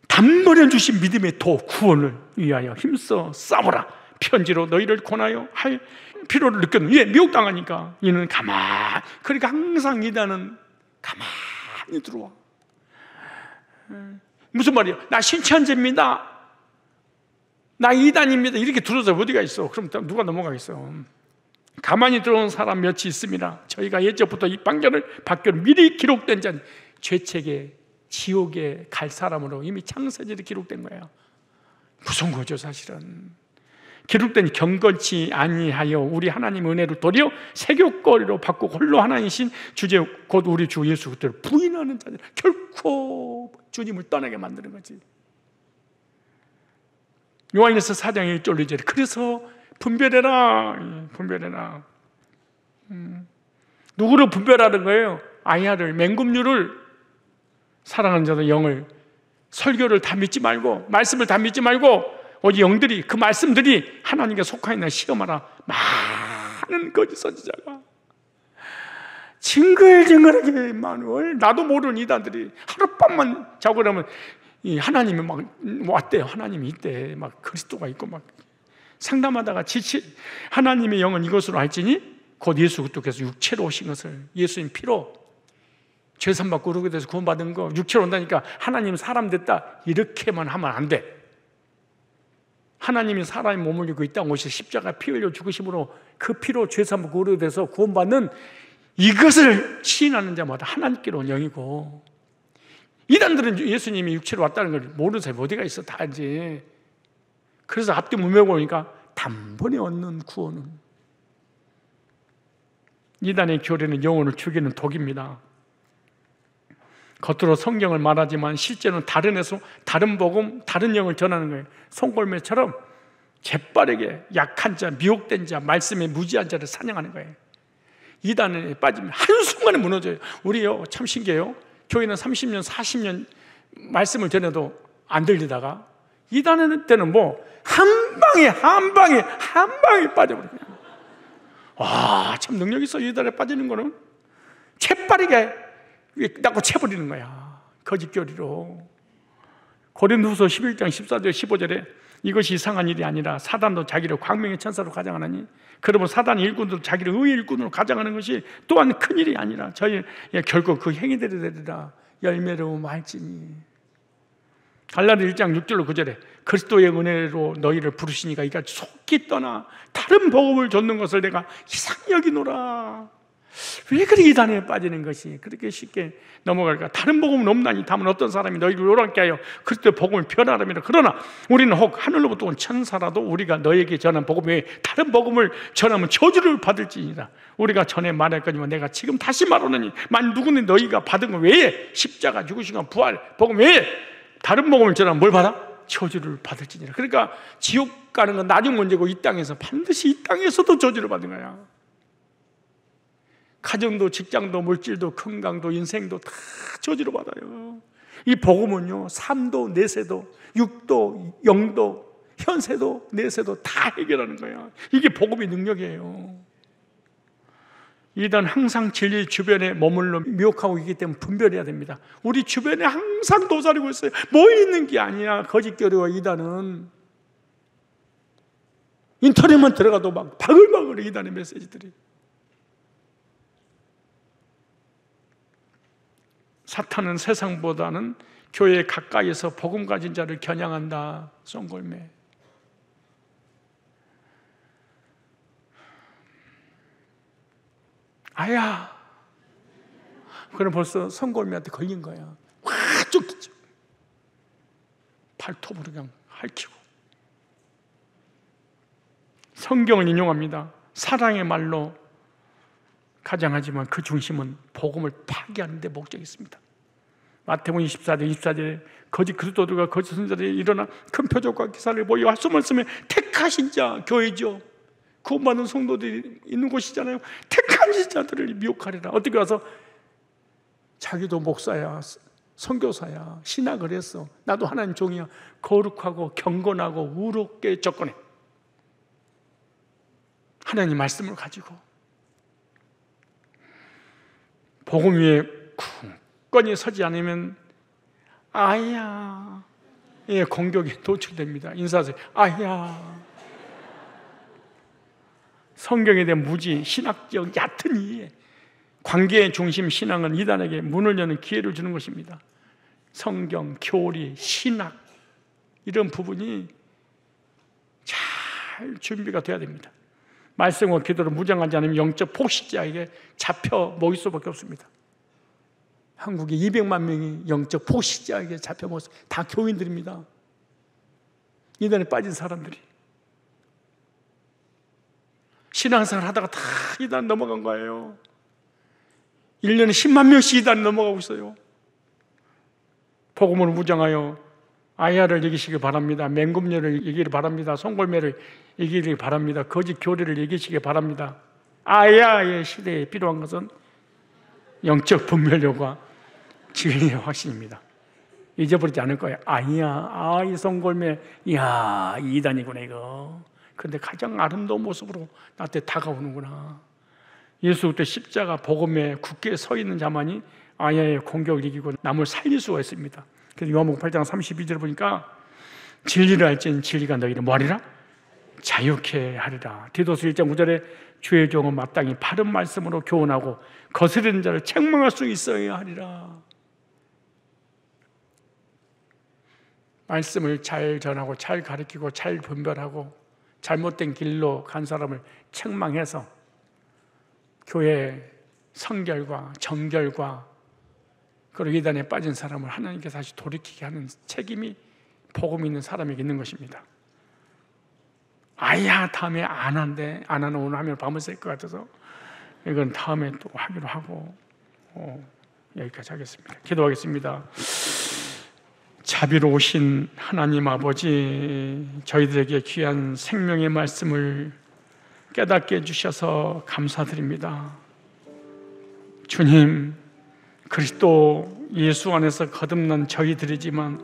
단번에 주신 믿음의 도, 구원을 위하여 힘써 싸우라. 편지로 너희를 권하여 할 필요를 느꼈는. 예, 미혹당하니까 이는 그러니까 항상 이단은 가만히 들어와. 무슨 말이야? 나 신천지입니다, 나 이단입니다, 이렇게 들어서 어디가 있어? 그럼 누가 넘어가겠어? 가만히 들어온 사람 몇이 있습니다. 저희가 예전부터 이 박교를 미리 기록된 자, 죄책에 지옥에 갈 사람으로 이미 창세절에 기록된 거예요. 무서운 거죠, 사실은. 기록된 경건치 아니하여 우리 하나님 은혜를 도리어 세교거리로 바꾸고 홀로 하나님이신 주제 곧 우리 주 예수 그리스도를 부인하는 자들, 결코 주님을 떠나게 만드는 거지. 요한일서 4장 1절 2절에 그래서 분별해라. 누구를 분별하는 거예요? 아야를, 맹금류를, 사랑하는 자도 영을, 설교를 다 믿지 말고, 말씀을 다 믿지 말고, 오직 영들이, 그 말씀들이 하나님께 속하였나 시험하라. 많은 거짓 선지자가 징글징글하게 많은, 나도 모르는 이단들이 하룻밤만 자고 그러면 이 하나님이 막 왔대요. 하나님이 있대. 막 그리스도가 있고 막 상담하다가 하나님의 영은 이것으로 알지니 곧 예수 그리스도께서 육체로 오신 것을, 예수님 피로 죄산 받고 그러게 돼서 구원받은 거, 육체로 온다니까 하나님 사람 됐다 이렇게만 하면 안 돼. 하나님이 사람의 몸을 입고 이 땅 오셔서 십자가 피 흘려 죽으심으로 그 피로 죄산 받고 그러게 돼서 구원받는 이것을 시인하는 자마다 하나님께로 온 영이고, 이단들은 예수님이 육체로 왔다는 걸 모르는 사람이 어디가 있어. 다 알지. 그래서 앞뒤 문맥을 보니까 단번에 얻는 구원은, 이단의 교리는 영혼을 죽이는 독입니다. 겉으로 성경을 말하지만 실제로는 다른 해서, 다른 복음, 다른 영을 전하는 거예요. 송골매처럼 재빠르게 약한 자, 미혹된 자, 말씀에 무지한 자를 사냥하는 거예요. 이단에 빠지면 한순간에 무너져요. 우리요, 참 신기해요. 교회는 30년, 40년 말씀을 전해도 안 들리다가 이단에 때는 뭐 한 방에 빠져버려요. 와, 참 능력 있어. 이단에 빠지는 거는 재빠르게 낚고 채버리는 거야. 거짓 교리로. 고린도후서 11장 14절 15절에 이것이 이상한 일이 아니라 사단도 자기를 광명의 천사로 가장하나니, 그러면 사단 일꾼도 자기를 의의 일꾼으로 가장하는 것이 또한 큰일이 아니라 저희 결국 그 행위대로 되리라. 열매로 말지니. 갈라디 1장 6절로 9절에 그리스도의 은혜로 너희를 부르시니까 이같이 속히 떠나 다른 복음을 줬는 것을 내가 이상히 여기노라. 왜 그렇게 이단에 빠지는 것이 그렇게 쉽게 넘어갈까? 다른 복음은 없나니 다만 어떤 사람이 너희를 요란케 하여 그리스도의 복음을 변하라며. 그러나 우리는 혹 하늘로부터 온 천사라도 우리가 너에게 전한 복음 외에 다른 복음을 전하면 저주를 받을지니라. 우리가 전에 말했거니와 내가 지금 다시 말하노니 만 누구는 너희가 받은 것 외에, 십자가 죽으신 것 부활 복음 외에 다른 복음을 전하면 뭘 받아? 저주를 받을지니라. 그러니까 지옥 가는 건 나중 문제고, 이 땅에서 반드시 이 땅에서도 저주를 받는 거야. 가정도 직장도 물질도 건강도 인생도 다 저주를 받아요. 이 복음은요, 삼도 내세도 육도 영도 현세도 내세도 다 해결하는 거야. 이게 복음의 능력이에요. 이단 항상 진리 주변에 머물러 미혹하고 있기 때문에 분별해야 됩니다. 우리 주변에 항상 도사리고 있어요. 모여 있는 게 아니야. 거짓교리와 이단은 인터넷만 들어가도 막 바글바글 이단의 메시지들이. 사탄은 세상보다는 교회 가까이에서 복음 가진 자를 겨냥한다. 송골매. 아야, 그럼 벌써 송골매한테 걸린 거야. 확 쫓기죠. 발톱으로 그냥 핥히고. 성경을 인용합니다. 사랑의 말로 가장하지만 그 중심은 복음을 파괴하는 데 목적이 있습니다. 마태복음 24절에 거짓 그리스도들과 거짓 선지자들이 일어나 큰 표적과 기사를 보여 할 수 말씀에 택하신 자, 교회죠. 구원받은 성도들이 있는 곳이잖아요. 택하신 자들을 미혹하리라. 어떻게 와서 자기도 목사야, 선교사야, 신학을 했어. 나도 하나님 종이야. 거룩하고 경건하고 의롭게 접근해. 하나님 말씀을 가지고 복음 위에 굳건히 서지 않으면 아야, 예, 공격이 노출됩니다. 인사하세요. 아야. 성경에 대한 무지, 신학적 얕은 이해, 관계 중심 신앙은 이단에게 문을 여는 기회를 주는 것입니다. 성경, 교리, 신학 이런 부분이 잘 준비가 돼야 됩니다. 말씀과 기도로 무장하지 않으면 영적 폭식자에게 잡혀 먹일 수밖에 없습니다. 한국에 200만 명이 영적 폭식자에게 잡혀 먹었어요. 다 교인들입니다. 이단에 빠진 사람들이 신앙생활 하다가 다 이단 넘어간 거예요. 1년에 10만 명씩 이단 넘어가고 있어요. 복음으로 무장하여 아야를 이기시기 바랍니다. 맹금녀를 이기기 바랍니다. 송골매를 이기기 바랍니다. 거짓 교리를 이기시기 바랍니다. 아야의 시대에 필요한 것은 영적 분별력과 진리의 확신입니다. 잊어버리지 않을 거예요. 아이야, 이 송골매, 이야, 이단이구나 이거. 그런데 가장 아름다운 모습으로 나한테 다가오는구나. 예수 그때 십자가 복음에 굳게 서 있는 자만이 아야의 공격을 이기고 남을 살릴 수가 있습니다. 그래서 요한복음 8장 32절을 보니까 진리를 알지는 진리가 너희를 뭐하리라? 자유케 하리라. 디도서 1장 9절에 주의 종은 마땅히 바른 말씀으로 교훈하고 거스르는 자를 책망할 수 있어야 하리라. 말씀을 잘 전하고 잘 가르치고 잘 분별하고 잘못된 길로 간 사람을 책망해서 교회 성결과 정결과 그리고 이단에 빠진 사람을 하나님께서 다시 돌이키게 하는 책임이 복음 있는 사람에게 있는 것입니다. 아야, 다음에 안 한대. 안 하는 오늘 하면 밤을 샐 것 같아서 이건 다음에 또 하기로 하고 여기까지 하겠습니다. 기도하겠습니다. 자비로우신 하나님 아버지, 저희들에게 귀한 생명의 말씀을 깨닫게 해주셔서 감사드립니다. 주님, 그리스도 예수 안에서 거듭난 저희들이지만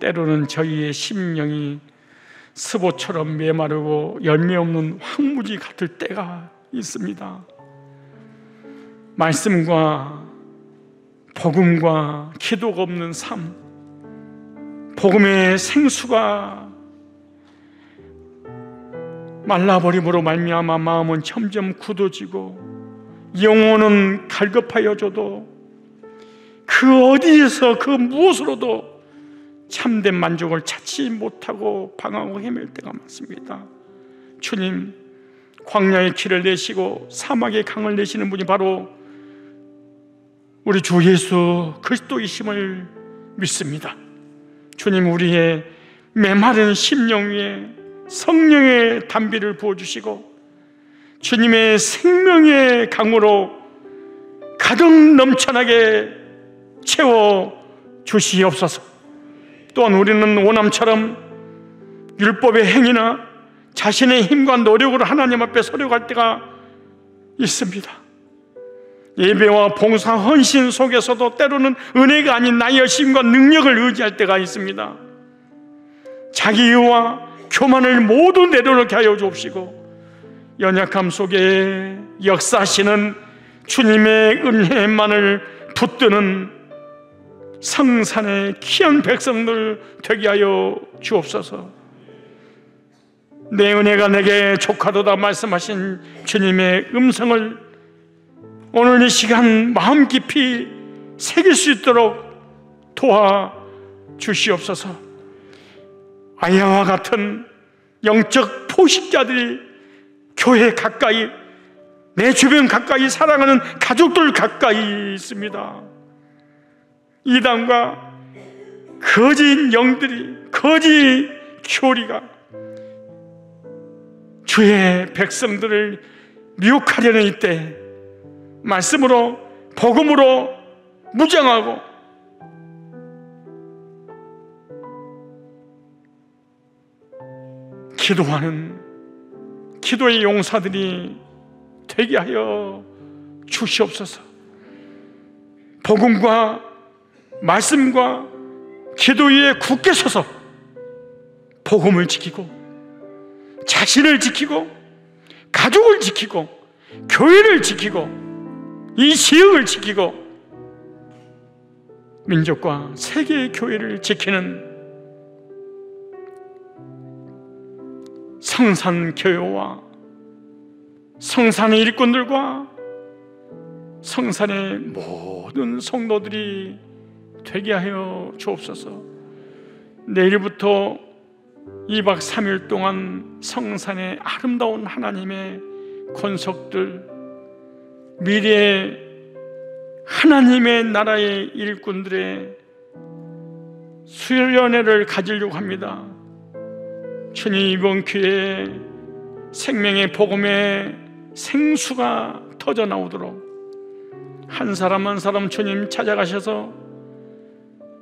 때로는 저희의 심령이 스보처럼 메마르고 열매 없는 황무지 같을 때가 있습니다. 말씀과 복음과 기도가 없는 삶, 복음의 생수가 말라버림으로 말미암아 마음은 점점 굳어지고 영혼은 갈급하여져도 그 어디에서 그 무엇으로도 참된 만족을 찾지 못하고 방황하고 헤맬 때가 많습니다. 주님, 광야의 길을 내시고 사막의 강을 내시는 분이 바로 우리 주 예수 그리스도이심을 믿습니다. 주님, 우리의 메마른 심령 위에 성령의 담비를 부어주시고 주님의 생명의 강으로 가득 넘쳐나게 채워주시옵소서. 또한 우리는 오남처럼 율법의 행위나 자신의 힘과 노력으로 하나님 앞에 서려갈 때가 있습니다. 예배와 봉사, 헌신 속에서도 때로는 은혜가 아닌 나의 열심과 능력을 의지할 때가 있습니다. 자기의와 교만을 모두 내려놓게 하여 주옵시고 연약함 속에 역사하시는 주님의 은혜만을 붙드는 성산의 귀한 백성들 되게 하여 주옵소서. 내 은혜가 내게 족하도다 말씀하신 주님의 음성을 오늘 이 시간 마음 깊이 새길 수 있도록 도와주시옵소서. 아야와 같은 영적 포식자들이 교회 가까이, 내 주변 가까이, 사랑하는 가족들 가까이 있습니다. 이단과 거짓 영들이, 거짓 교리가 주의 백성들을 미혹하려는 이때 말씀으로, 복음으로 무장하고 기도하는 기도의 용사들이 되게 하여 주시옵소서. 복음과 말씀과 기도 위에 굳게 서서 복음을 지키고 자신을 지키고 가족을 지키고 교회를 지키고 이 지역을 지키고 민족과 세계의 교회를 지키는 성산교회와 성산의 일꾼들과 성산의 모든 성도들이 되게 하여 주옵소서. 내일부터 2박 3일 동안 성산의 아름다운 하나님의 권속들, 미래의 하나님의 나라의 일꾼들의 수련회를 가지려고 합니다. 주님, 이번 기회에 생명의 복음의 생수가 터져 나오도록 한 사람 한 사람 주님 찾아가셔서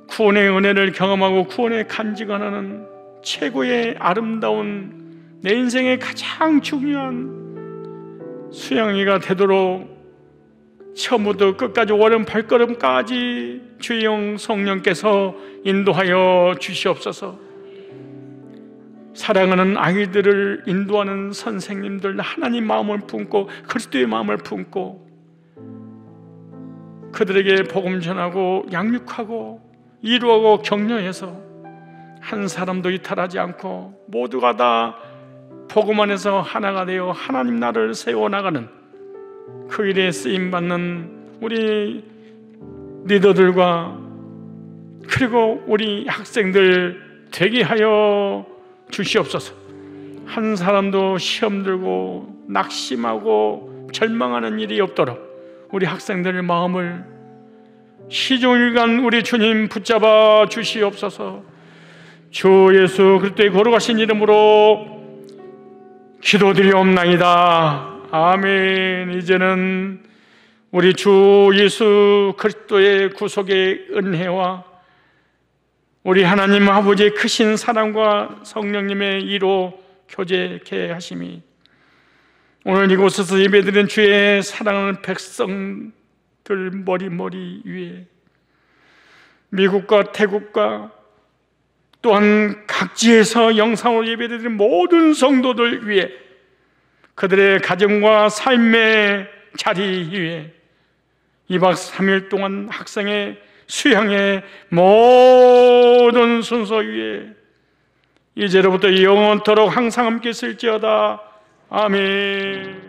구원의 은혜를 경험하고 구원의 간직하는 최고의 아름다운 내 인생의 가장 중요한 수양회가 되도록 처음부터 끝까지 오랜 발걸음까지 주의 영 성령께서 인도하여 주시옵소서. 사랑하는 아이들을 인도하는 선생님들, 하나님 마음을 품고 그리스도의 마음을 품고 그들에게 복음 전하고 양육하고 이루하고 격려해서 한 사람도 이탈하지 않고 모두가 다 복음 안에서 하나가 되어 하나님 나라를 세워나가는 그 일에 쓰임받는 우리 리더들과 그리고 우리 학생들 되게 하여 주시옵소서. 한 사람도 시험 들고 낙심하고 절망하는 일이 없도록 우리 학생들의 마음을 시종일관 우리 주님 붙잡아 주시옵소서. 주 예수 그리스도의 거룩하신 이름으로 기도드리옵나이다. 아멘. 이제는 우리 주 예수 그리스도의 구속의 은혜와 우리 하나님 아버지의 크신 사랑과 성령님의 이로 교제케 하심이 오늘 이곳에서 예배드린 주의 사랑하는 백성들 머리 위에 미국과 태국과 또한 각지에서 영상으로 예배드리는 모든 성도들 위해 그들의 가정과 삶의 자리 위에 2박 3일 동안 학생의 수양의 모든 순서 위에 이제로부터 영원토록 항상 함께 있을지어다. 아멘.